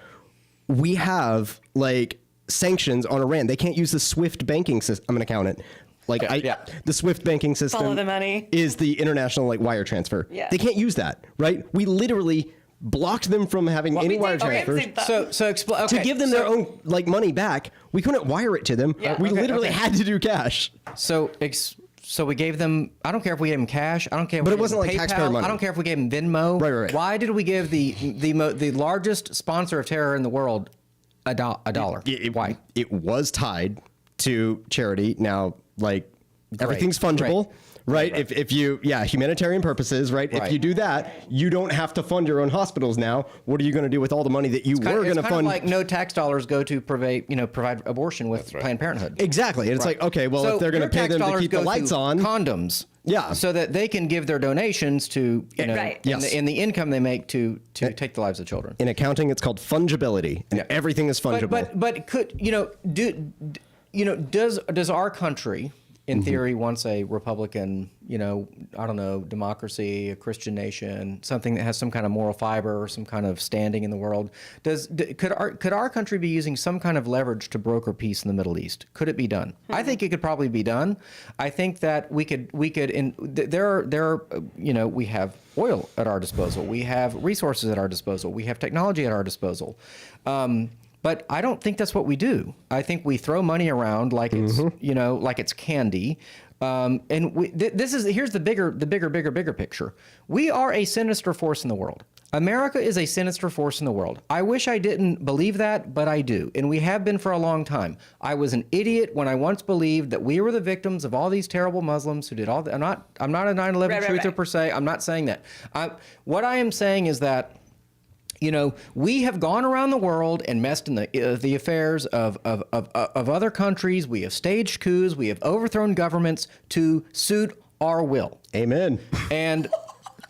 We have like sanctions on Iran. They can't use the SWIFT banking system. I'm going to count it. Like the SWIFT banking system Follow the money. is the international like wire transfer. Yeah. They can't use that, right? We literally blocked them from having any wire transfers. To give them their own like money back, we couldn't wire it to them. Yeah. We Okay, literally okay. had to do cash. So we gave them. I don't care if we gave them cash. I don't care. If But we it wasn't gave them like taxpayer PayPal. money. I don't care if we gave them Venmo. Right. Why did we give the largest sponsor of terror in the world a dollar? Why? It was tied to charity. Now, like everything's fungible. Great. Right. If you, humanitarian purposes, right? If Right. you do that, you don't have to fund your own hospitals now. What are you going to do with all the money that you were going to It's fund? like no tax dollars go to provide abortion with Planned Parenthood. Exactly. And it's like, okay, well, So if they're going your to pay tax them to dollars keep the go lights on. condoms. Yeah. So that they can give their donations to Right. Yes. in the income they make to take the lives of children. In accounting, it's called fungibility. And everything is fungible. But could does our country, in theory, wants a Republican, democracy, a Christian nation, something that has some kind of moral fiber or some kind of standing in the world? Could our country be using some kind of leverage to broker peace in the Middle East? Could it be done? I think it could probably be done. I think that we could. We have oil at our disposal. We have resources at our disposal. We have technology at our disposal. But I don't think that's what we do. I think we throw money around like it's like it's candy. Here's the bigger picture. We are a sinister force in the world. America is a sinister force in the world. I wish I didn't believe that, but I do, and we have been for a long time. I was an idiot when I once believed that we were the victims of all these terrible Muslims who did all. I'm not a 9/11 truther per se. I'm not saying that. What I am saying is that. We have gone around the world and messed in the affairs of other countries. We have staged coups. We have overthrown governments to suit our will. Amen. And,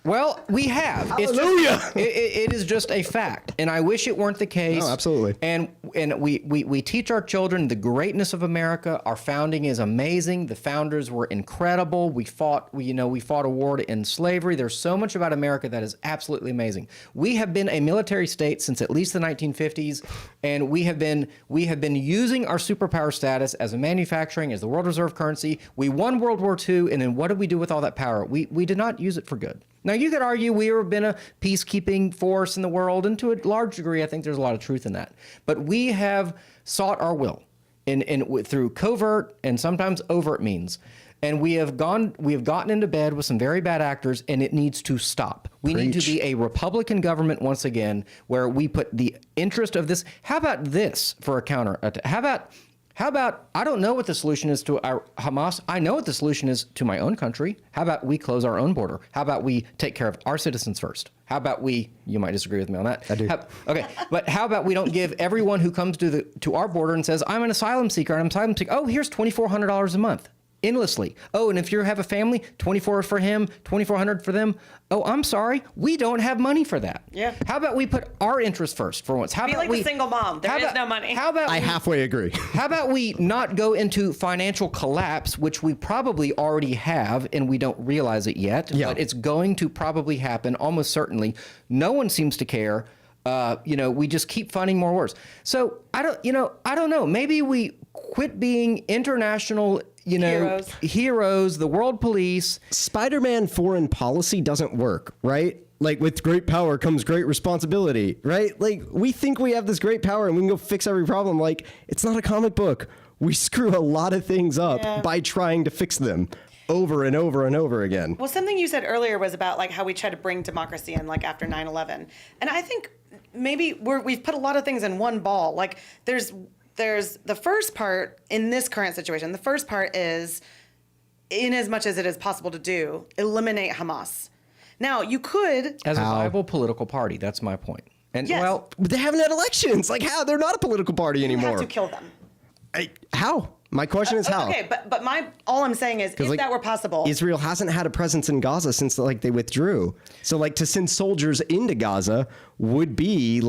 well, we have. Hallelujah. It is just a fact. And I wish it weren't the case. No, absolutely. And and we teach our children the greatness of America. Our founding is amazing. The founders were incredible. We fought a war to end slavery. There's so much about America that is absolutely amazing. We have been a military state since at least the 1950s, and we have been using our superpower status as a manufacturing, as the world reserve currency. We won World War II, and then what did we do with all that power? We did not use it for good. Now, you could argue we have been a peacekeeping force in the world, and to a large degree, I think there's a lot of truth in that. But we have sought our will through covert and sometimes overt means. And we have gotten into bed with some very bad actors, and it needs to stop. We need to be a Republican government once again, where we put the interest of this. How about this for a counter? How about, I don't know what the solution is to our Hamas. I know what the solution is to my own country. How about we close our own border? How about we take care of our citizens first? How about you might disagree with me on that. I do. Okay, but how about we don't give everyone who comes to our border and says, I'm an asylum seeker, oh, here's $2,400 a month. Endlessly. Oh, and if you have a family, 24 for him, 2,400 for them. Oh, I'm sorry, we don't have money for that. Yeah. How about we put our interest first for once? How Be about like the single mom. There is no money. How about I halfway agree. how about we not go into financial collapse, which we probably already have, and we don't realize it yet, but it's going to probably happen almost certainly. No one seems to care. We just keep finding more wars. So I don't know. Maybe we quit being international, heroes, the world police. Spider-Man foreign policy doesn't work, right? Like, with great power comes great responsibility, right? Like, we think we have this great power and we can go fix every problem. Like, it's not a comic book. We screw a lot of things up by trying to fix them over and over and over again. Well, something you said earlier was about like how we try to bring democracy in like after 9/11. And I think maybe we've put a lot of things in one ball. Like there's the first part in this current situation. The first part is, in as much as it is possible to do, eliminate Hamas. Now, you could... As a viable political party, that's my point. And Yes. well, They haven't had elections. Like, how? They're not a political party You anymore. have to kill them. How? My question is how. Okay, but all I'm saying is, if like, that were possible... Israel hasn't had a presence in Gaza since they withdrew. So to send soldiers into Gaza would be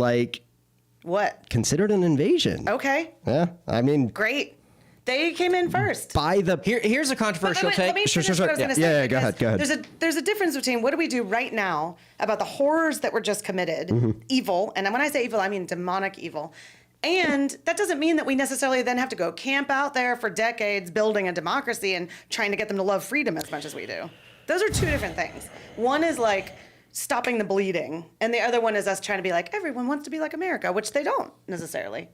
What? considered an invasion. Okay, Yeah, I mean, great. They came in first. by the here's a controversial Let take. me Sure, finish sure, what I was yeah. gonna say, Yeah, go because ahead, go ahead. There's a difference between what do we do right now about the horrors that were just committed, evil, and when I say evil, I mean demonic evil. And that doesn't mean that we necessarily then have to go camp out there for decades building a democracy and trying to get them to love freedom as much as we do. Those are two different things. One is like stopping the bleeding, and the other one is us trying to be like, everyone wants to be like America, which they don't necessarily.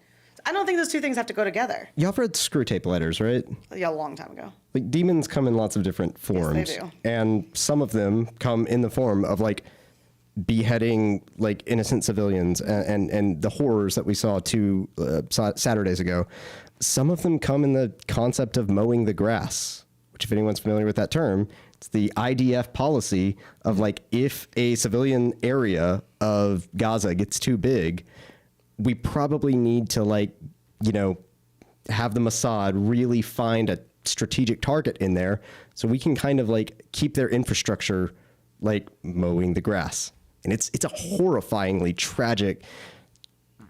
I don't think those two things have to go together. Y'all read Screw Tape Letters, right? Yeah, a long time ago. Like, demons come in lots of different forms. do. And some of them come in the form of beheading innocent civilians and the horrors that we saw two Saturdays ago. Some of them come in the concept of mowing the grass, which, if anyone's familiar with that term, it's the IDF policy of if a civilian area of Gaza gets too big, we probably need to have the Mossad really find a strategic target in there so we can kind of keep their infrastructure mowing the grass. And it's a horrifyingly tragic,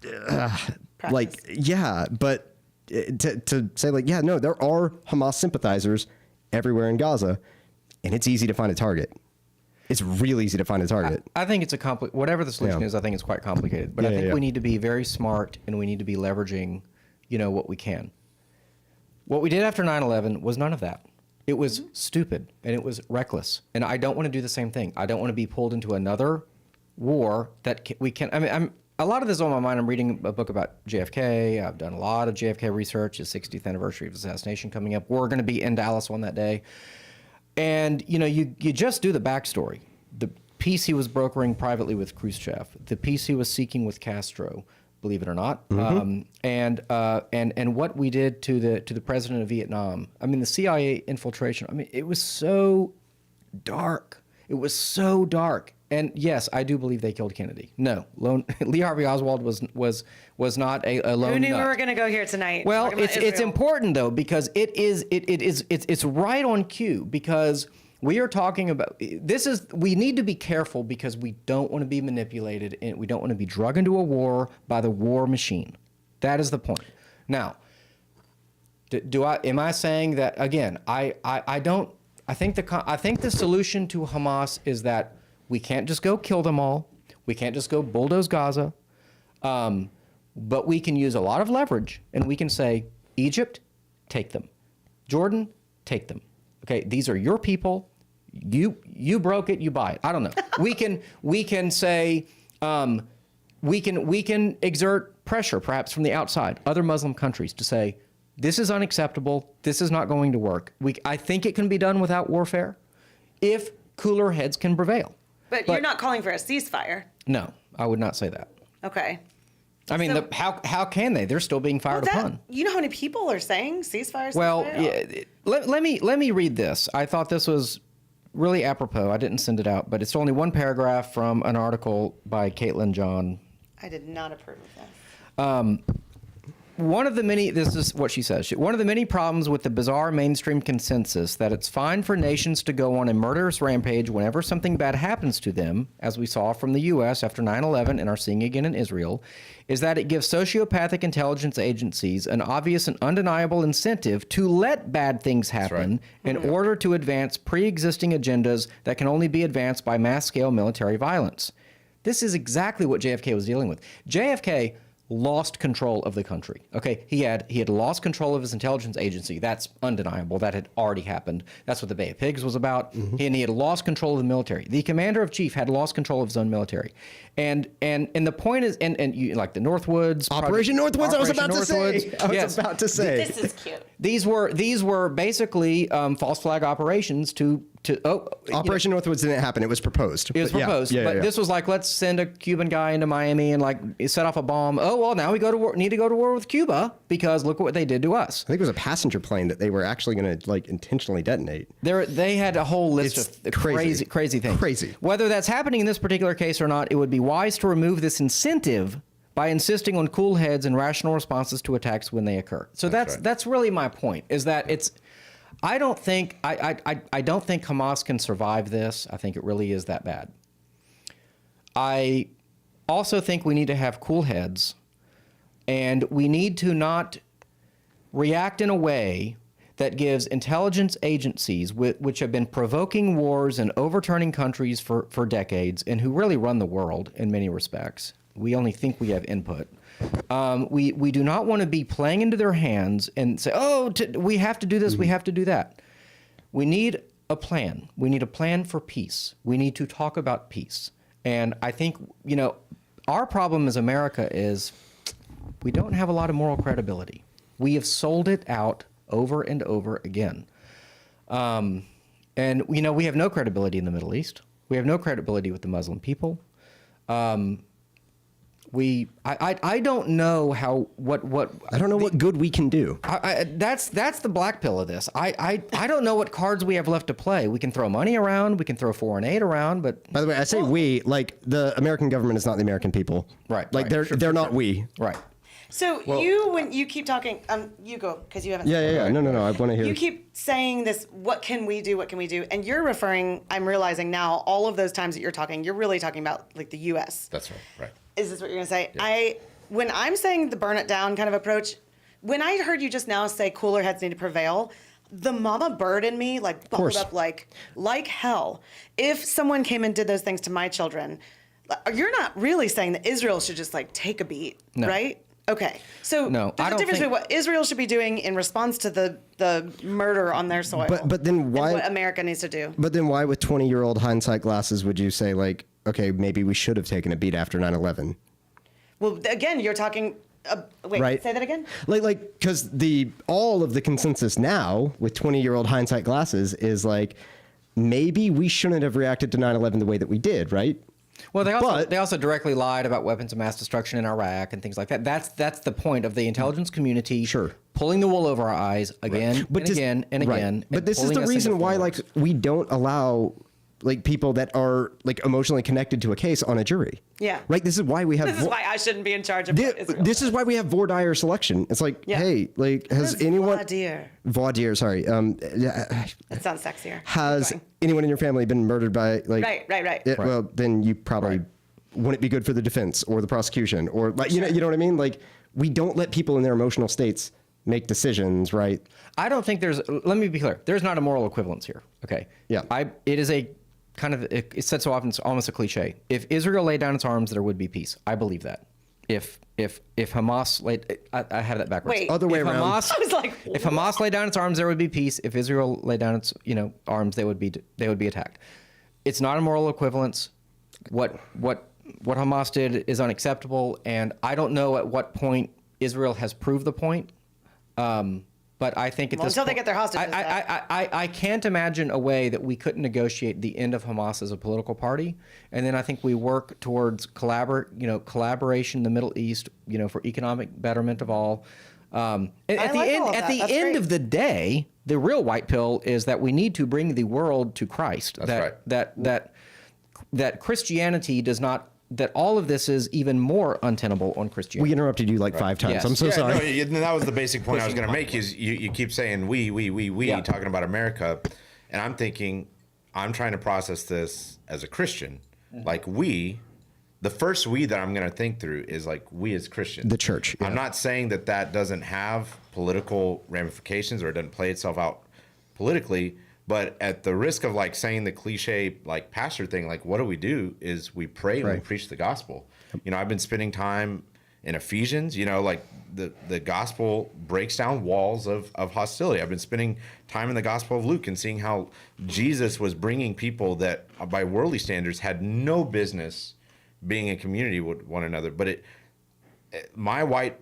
but to say no, there are Hamas sympathizers everywhere in Gaza, and it's easy to find a target. It's real easy to find a target. I think it's whatever the solution is, I think it's quite complicated. But I think we need to be very smart, and we need to be leveraging, what we can. What we did after 9/11 was none of that. It was stupid, and it was reckless. And I don't want to do the same thing. I don't want to be pulled into another war that we can. I mean, a lot of this is on my mind. I'm reading a book about JFK. I've done a lot of JFK research. His 60th anniversary of his assassination coming up. We're going to be in Dallas on that day. And, you just do the backstory. The peace he was brokering privately with Khrushchev, the peace he was seeking with Castro, believe it or not, and what we did to the president of Vietnam. I mean, the CIA infiltration. I mean, it was so dark. It was so dark. And yes, I do believe they killed Kennedy. No, Lee Harvey Oswald was not a lone Who knew nut. we were going to go here tonight? Well, talking about it's Israel? important though, because it's right on cue, because we are talking about we need to be careful, because we don't want to be manipulated, and we don't want to be drug into a war by the war machine. That is the point. Now, am I saying that again? I don't. I think the solution to Hamas is that we can't just go kill them all. We can't just go bulldoze Gaza. But we can use a lot of leverage, and we can say, Egypt, take them. Jordan, take them. Okay, these are your people. You broke it, you buy it. I don't know. We can say we can exert pressure, perhaps from the outside, other Muslim countries, to say this is unacceptable. This is not going to work. I think it can be done without warfare, if cooler heads can prevail. But you're not calling for a ceasefire. No, I would not say that. Okay. I mean, So- how can they? They're still being fired upon. You know how many people are saying ceasefire? Well, ceasefire? yeah, let me read this. I thought this was really apropos. I didn't send it out, but it's only one paragraph from an article by Caitlin John. I did not approve of that. This is what she says. One of the many problems with the bizarre mainstream consensus that it's fine for nations to go on a murderous rampage whenever something bad happens to them, as we saw from the U.S. after 9/11 and are seeing again in Israel, is that it gives sociopathic intelligence agencies an obvious and undeniable incentive to let bad things happen in order to advance pre-existing agendas that can only be advanced by mass-scale military violence. This is exactly what JFK was dealing with. JFK lost control of the country. Okay, he had lost control of his intelligence agency. That's undeniable. That had already happened. That's what the Bay of Pigs was about. And he had lost control of the military. The commander of chief had lost control of his own military. And the point is, and you, like the Northwoods, Operation Northwoods. I was about to say. This is cute. These were basically false flag operations to Operation Northwoods didn't happen. It was proposed. It was proposed, but this was like, let's send a Cuban guy into Miami and like set off a bomb. Oh well, now we need to go to war with Cuba because look what they did to us. I think it was a passenger plane that they were actually going to like intentionally detonate. They had a whole list It's of crazy. crazy things. Crazy. Whether that's happening in this particular case or not, it would be wise to remove this incentive by insisting on cool heads and rational responses to attacks when they occur. So that's really my point. Is that it's. I don't think Hamas can survive this. I think it really is that bad. I also think we need to have cool heads, and we need to not react in a way that gives intelligence agencies, which have been provoking wars and overturning countries for decades, and who really run the world in many respects. We only think we have input. We do not want to be playing into their hands and say, we have to do this, we have to do that. We need a plan. We need a plan for peace. We need to talk about peace. And I think, our problem as America is we don't have a lot of moral credibility. We have sold it out over and over again. And, we have no credibility in the Middle East. We have no credibility with the Muslim people. I don't know I don't know what good we can do. That's the black pill of this. I don't know what cards we have left to play. We can throw money around, we can throw foreign aid around, but By the way, I say we, like the American government is not the American people. Right, Like right. they're not we. right. So when you keep talking, you go because you haven't. Yeah. No. I want to hear. You keep saying this. What can we do? What can we do? And you're referring. I'm realizing now. All of those times that you're talking, you're really talking about like the U.S. That's right. Right. Is this what you're gonna say? Yeah. When I'm saying the burn it down kind of approach, when I heard you just now say cooler heads need to prevail, the mama bird in me like bubbled up like hell. If someone came and did those things to my children, you're not really saying that Israel should just like take a beat, right? Okay. So No, I there's a don't difference think- between what Israel should be doing in response to the murder on their soil. But then why? And what America needs to do. But then why, with 20-year-old hindsight glasses, would you say like, okay, maybe we should have taken a beat after 9/11? Well, again, you're talking. Wait, Right. say that again. Like, because all of the consensus now with 20-year-old hindsight glasses is like, maybe we shouldn't have reacted to 9/11 the way that we did, right? Well, they also directly lied about weapons of mass destruction in Iraq and things like that. That's the point of the intelligence community. Sure. Pulling the wool over our eyes again and again and right. again. But and this is pulling the us reason into why like forwards. we don't allow like people that are like emotionally connected to a case on a jury. Yeah. Right. This is why we have. This is why I shouldn't be in charge of Israel. This is why we have voir dire selection. It's like, Yeah. hey, like, has What is anyone voir dire? Voir dire, sorry. That sounds sexier. Has Keep going. anyone in your family been murdered by like? Right. Yeah, well, then you probably wouldn't be good for the defense or the prosecution or like you know what I mean. Like we don't let people in their emotional states make decisions, right? I don't think let me be clear. There's not a moral equivalence here. Okay. Yeah. It is a kind of, it's said so often, it's almost a cliche. If Israel laid down its arms, there would be peace. I believe that. If Hamas laid, I have that backwards. Wait. Other way If around. I was like, If Hamas laid down its arms, there would be peace. If Israel laid down its arms, they would be attacked. It's not a moral equivalence. What Hamas did is unacceptable, and I don't know at what point Israel has proved the point. But I think until they get their hostages back. I can't imagine a way that we couldn't negotiate the end of Hamas as a political party, and then I think we work towards collaboration in the Middle East, for economic betterment of all. At the end of the day, the real white pill is that we need to bring the world to Christ. That's right. That Christianity does not. That all of this is even more untenable on Christianity. We interrupted you like 5 times. Yes. I'm so sorry. No, that was the basic point I was going to make. Is you keep saying we Yeah. talking about America, and I'm thinking, I'm trying to process this as a Christian. Like the first we that I'm going to think through is like we as Christians, The church, yeah. I'm not saying that doesn't have political ramifications or it doesn't play itself out politically. But at the risk of like saying the cliche like pastor thing, like what do is we pray and we Right. preach the gospel. I've been spending time in Ephesians, like the gospel breaks down walls of hostility. I've been spending time in the gospel of Luke and seeing how Jesus was bringing people that by worldly standards had no business being in community with one another. But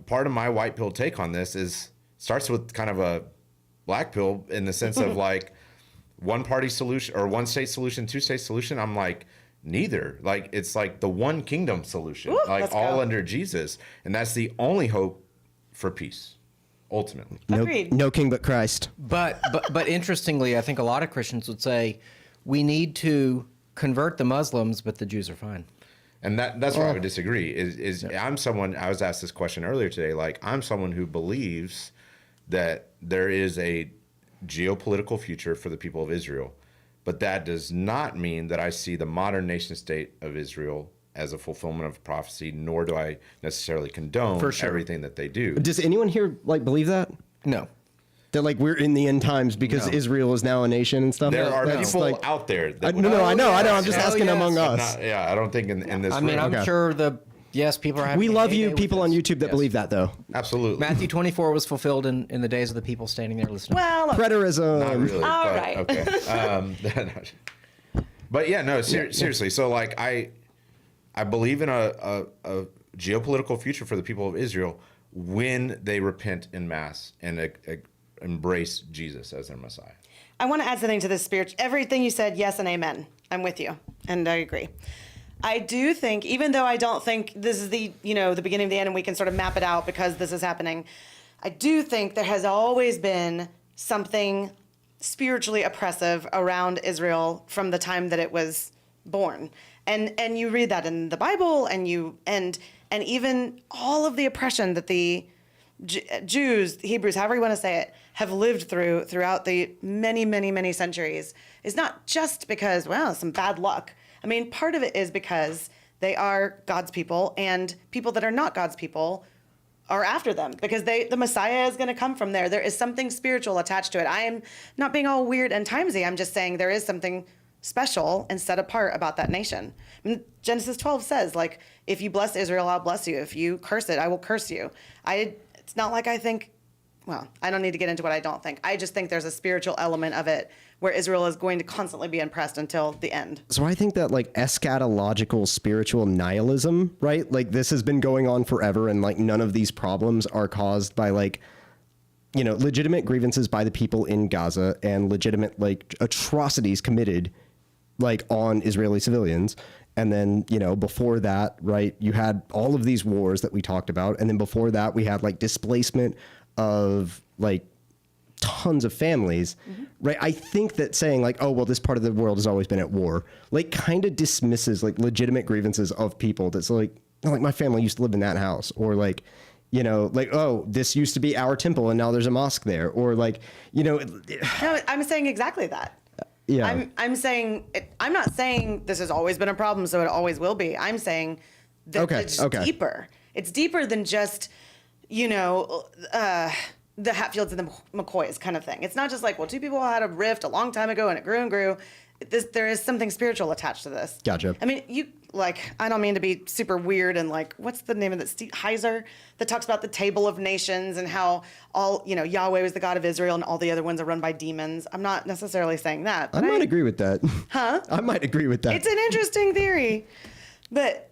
part of my white pill take on this starts with kind of a black pill in the sense of like, one party solution or one state solution, 2-state solution. I'm like, neither. Like, it's like the one kingdom solution, like let's all go. under Jesus. And that's the only hope for peace, ultimately. Agreed. No king but Christ. But interestingly, I think a lot of Christians would say we need to convert the Muslims, but the Jews are fine. And that's where I would disagree. I was asked this question earlier today. Like, I'm someone who believes that there is a geopolitical future for the people of Israel, but that does not mean that I see the modern nation state of Israel as a fulfillment of prophecy, nor do I necessarily condone For sure. everything that they do. Does anyone here like believe that? No. That like we're in the end times because No. Israel is now a nation and stuff? There are That's, people like, out there that I know. I'm just Hell asking yes. among us. I don't think in this I mean, room. I'm Okay. sure people are having We a love heyday you, with people on this. YouTube that Yes. believe that, though. Absolutely. Matthew 24 was fulfilled in the days of the people standing there listening. well, Preterism. Not really. All but, right. Okay. But yeah, no, seriously. So like I believe in a geopolitical future for the people of Israel when they repent en masse and embrace Jesus as their Messiah. I want to add something to this spirit. Everything you said, yes and amen. I'm with you, and I agree. I do think, even though I don't think this is the beginning of the end, and we can sort of map it out because this is happening, I do think there has always been something spiritually oppressive around Israel from the time that it was born, and you read that in the Bible, and even all of the oppression that the Jews, Hebrews, however you want to say it, have lived throughout the many, many, many centuries is not just because, some bad luck. I mean, part of it is because they are God's people, and people that are not God's people are after them because the Messiah is going to come from there. There is something spiritual attached to it. I am not being all weird and timesy. I'm just saying there is something special and set apart about that nation. I mean, Genesis 12 says, like, if you bless Israel, I'll bless you. If you curse it, I will curse you. It's not like I think, I don't need to get into what I don't think. I just think there's a spiritual element of it where Israel is going to constantly be oppressed until the end. So I think that like eschatological spiritual nihilism, right? Like this has been going on forever, and like none of these problems are caused by like, legitimate grievances by the people in Gaza and legitimate like atrocities committed like on Israeli civilians. And then, before that, right, you had all of these wars that we talked about. And then before that, we had like displacement of like tons of families, right? I think that saying like, oh, well, this part of the world has always been at war, like kind of dismisses like legitimate grievances of people. That's like my family used to live in that house, or like, like, oh, this used to be our temple and now there's a mosque there, or like, No, I'm saying exactly that. yeah. I'm not saying this has always been a problem, so it always will be. I'm saying that Okay, it's okay. deeper. It's deeper than just the Hatfields and the McCoys kind of thing. It's not just like, well, two people had a rift a long time ago and it grew and grew. There is something spiritual attached to this. Gotcha. I mean, I don't mean to be super weird and like, what's the name of that? Steve Heiser that talks about the table of nations and how all, Yahweh was the God of Israel and all the other ones are run by demons. I'm not necessarily saying that. I might agree with that. Huh? I might agree with that. It's an interesting theory, but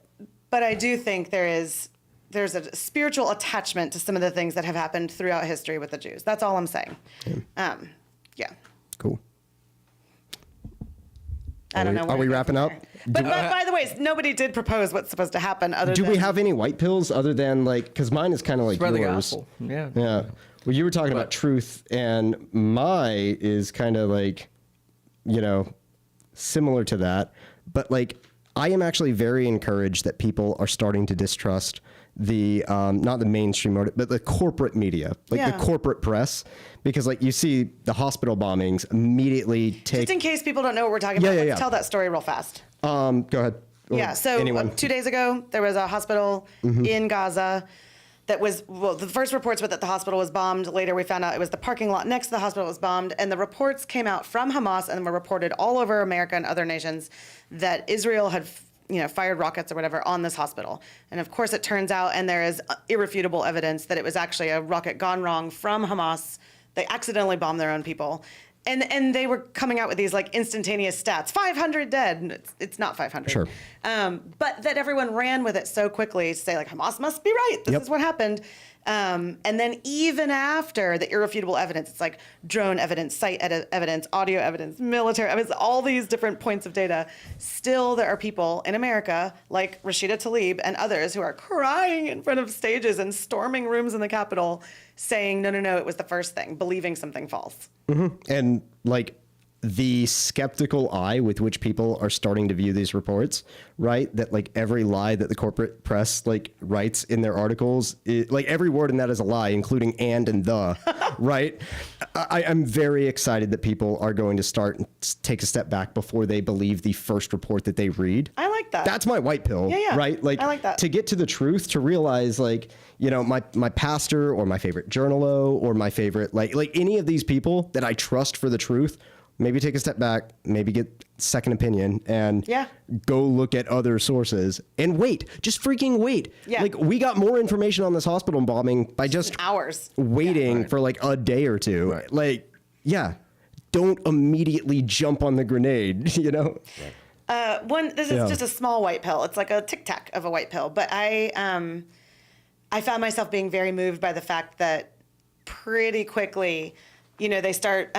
I do think there's a spiritual attachment to some of the things that have happened throughout history with the Jews. That's all I'm saying. Yeah. Cool. I don't know. Are we wrapping up? But by the way, nobody did propose what's supposed to happen. Do we have any white pills other than because mine is kind of like Spread the yours. gospel. Yeah. Yeah. Well, you were talking about truth, and my is kind of like, similar to that. But I am actually very encouraged that people are starting to distrust the not the mainstream, but the corporate media, the corporate press, because you see the hospital bombings immediately take. Just in case people don't know what we're talking about, let's tell that story real fast. Go ahead. Yeah. So 2 days ago, there was a hospital in Gaza that was, the first reports were that the hospital was bombed. Later, we found out it was the parking lot next to the hospital was bombed. And the reports came out from Hamas and were reported all over America and other nations that Israel had fired rockets or whatever on this hospital. And of course, it turns out, and there is irrefutable evidence that it was actually a rocket gone wrong from Hamas. They accidentally bombed their own people. And they were coming out with these instantaneous stats, 500 dead. And it's not 500. Sure. But that everyone ran with it so quickly to say Hamas must be right. This is what happened. And then even after the irrefutable evidence, it's drone evidence, site evidence, audio evidence, military evidence, all these different points of data. Still, there are people in America like Rashida Tlaib and others who are crying in front of stages and storming rooms in the Capitol saying, no, it was the first thing, believing something false. Mm-hmm. And the skeptical eye with which people are starting to view these reports, right? That every lie that the corporate press writes in their articles, every word in that is a lie, including and the, right? I'm very excited that people are going to start and take a step back before they believe the first report that they read. I like that. That's my white pill, right? I like that. To get to the truth, to realize my pastor or my favorite journalo or my favorite, any of these people that I trust for the truth, maybe take a step back, maybe get second opinion and go look at other sources and wait. Just freaking wait. Yeah. We got more information on this hospital bombing by just hours waiting for a day or two. Right. Don't immediately jump on the grenade, This is just a small white pill. It's like a Tic Tac of a white pill. But I found myself being very moved by the fact that pretty quickly, they start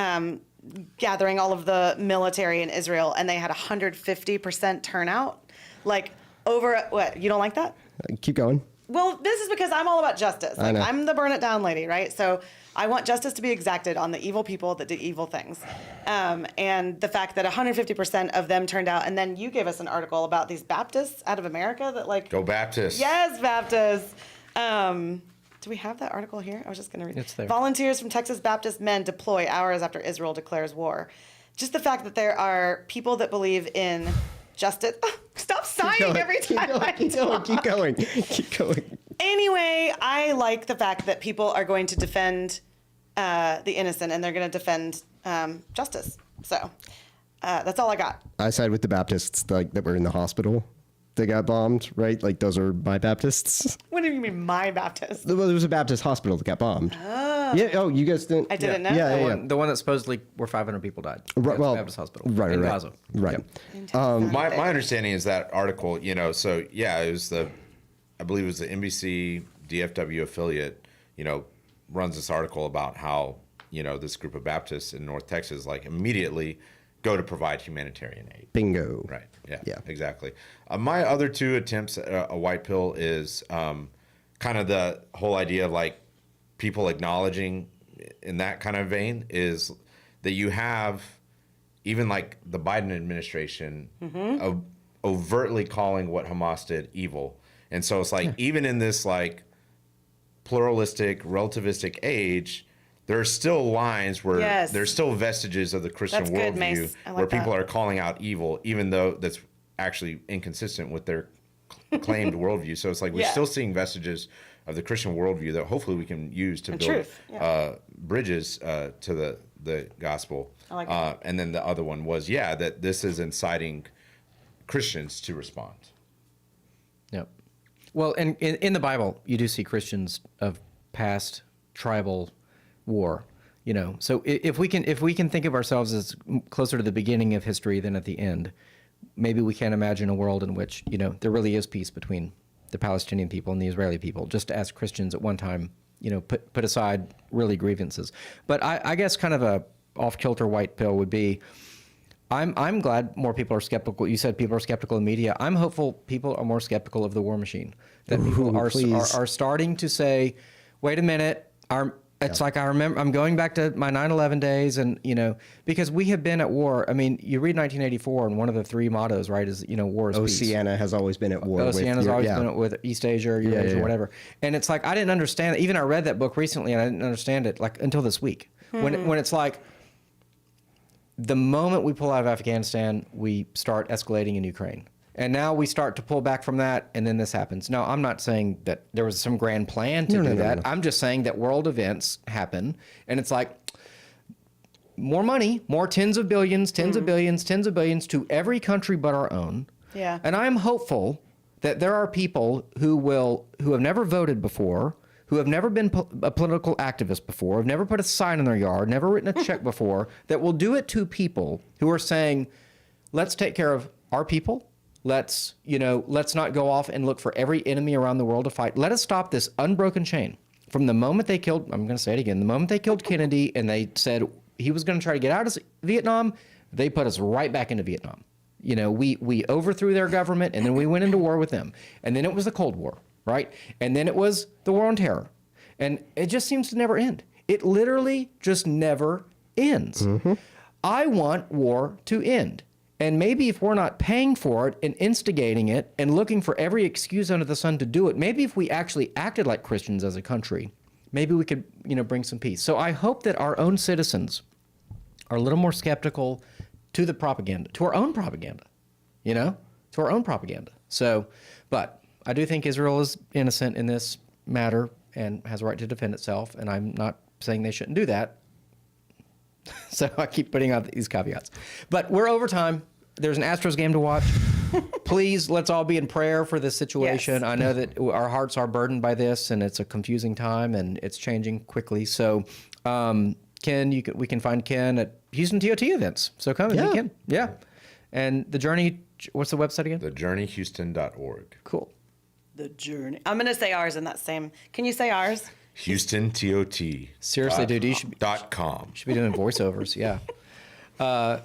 gathering all of the military in Israel, and they had 150% turnout. Over what? You don't like that? Keep going. Well, this is because I'm all about justice. I know. I'm the burn it down lady, right? So I want justice to be exacted on the evil people that did evil things. And the fact that 150% of them turned out, and then you gave us an article about these Baptists out of America that Go Baptists. Yes, Baptists. Do we have that article here? I was just going to read it. It's there. Volunteers from Texas Baptist men deploy hours after Israel declares war. Just the fact that there are people that believe in justice. Stop sighing every time Keep going. Anyway, I like the fact that people are going to defend the innocent and they're going to defend justice. So that's all I got. I side with the Baptists that were in the hospital. They got bombed, right? Those are my Baptists. What do you mean, my Baptist? Well, there was a Baptist hospital that got bombed. Oh. Yeah. Oh, you guys didn't? I didn't know. Yeah. The one that supposedly where 500 people died. Right, well, Baptist Hospital. right, in right, Gaza. right. Yep. My understanding is that article, it was I believe it was the NBC DFW affiliate, runs this article about how, this group of Baptists in North Texas, immediately go to provide humanitarian aid. Bingo. Right. Yeah. Exactly. My other two attempts at a white pill is kind of the whole idea of people acknowledging in that kind of vein is that you have even the Biden administration overtly calling what Hamas did evil. And so it's even in this pluralistic, relativistic age, there are still lines where there's still vestiges of the Christian That's good, worldview Mace. I like where people that. are calling out evil, even though that's actually inconsistent with their claimed worldview. So it's like we're Yeah. still seeing vestiges of the Christian worldview that hopefully we can use to And build truth, yeah. bridges to the gospel. I like that. And then the other one was, that this is inciting Christians to respond. Yep. Well, and in the Bible, you do see Christians of past tribal war. So if we can think of ourselves as closer to the beginning of history than at the end, maybe we can imagine a world in which there really is peace between the Palestinian people and the Israeli people, just as Christians at one time put aside really grievances. But I guess kind of a off kilter white pill would be, I'm glad more people are skeptical. You said people are skeptical of media. I'm hopeful people are more skeptical of the war machine. That people are starting to say, wait a minute, it's like I remember I'm going back to my 9/11 days, and because we have been at war. I mean, you read 1984, and one of the three mottos, right, is war is peace. Oceania has always been at war. Oceania's always been with East Asia or Eurasia or whatever. And it's like I didn't understand it. Even I read that book recently, and I didn't understand it like until this week. When it's like the moment we pull out of Afghanistan, we start escalating in Ukraine. And now we start to pull back from that, and then this happens. Now, I'm not saying that there was some grand plan to do that. No. I'm just saying that world events happen, and it's like more money, more tens of billions, tens of billions to every country but our own. Yeah. And I'm hopeful that there are people who have never voted before, who have never been a political activist before, have never put a sign in their yard, never written a check before, that will do it to people who are saying, let's take care of our people. Let's not go off and look for every enemy around the world to fight. Let us stop this unbroken chain. From the moment they killed, I'm going to say it again, the moment they killed Kennedy and they said he was going to try to get out of Vietnam, they put us right back into Vietnam. We overthrew their government, and then we went into war with them. And then it was the Cold War, right? And then it was the War on Terror. And it just seems to never end. It literally just never ends. Mm-hmm. I want war to end. And maybe if we're not paying for it and instigating it and looking for every excuse under the sun to do it, maybe if we actually acted like Christians as a country, maybe we could, bring some peace. So I hope that our own citizens are a little more skeptical to the propaganda, to our own propaganda, to our own propaganda. So, but I do think Israel is innocent in this matter and has a right to defend itself. And I'm not saying they shouldn't do that. So I keep putting out these caveats. But we're over time. There's an Astros game to watch. Please, let's all be in prayer for this situation. Yes. I know that our hearts are burdened by this, and it's a confusing time, and it's changing quickly. So, Ken, we can find Ken at Houston TOT events. So come and meet Ken. Yeah. And The Journey, what's the website again? thejourneyhouston.org. Cool. The Journey. I'm going to say ours in that same. Can you say ours? Houston TOT. Seriously, dude, you should .com. Should be doing voiceovers, yeah.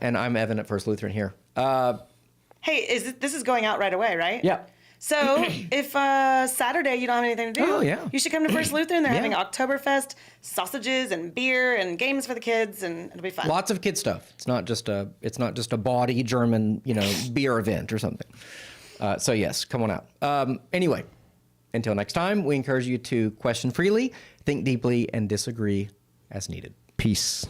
And I'm Evan at First Lutheran here. Hey, this is going out right away, right? Yeah. So if Saturday you don't have anything to do, you should come to First Lutheran. They're having Oktoberfest, sausages and beer and games for the kids, and it'll be fun. Lots of kid stuff. It's not just a bawdy German, beer event or something. So yes, come on out. Anyway. Until next time, we encourage you to question freely, think deeply, and disagree as needed. Peace.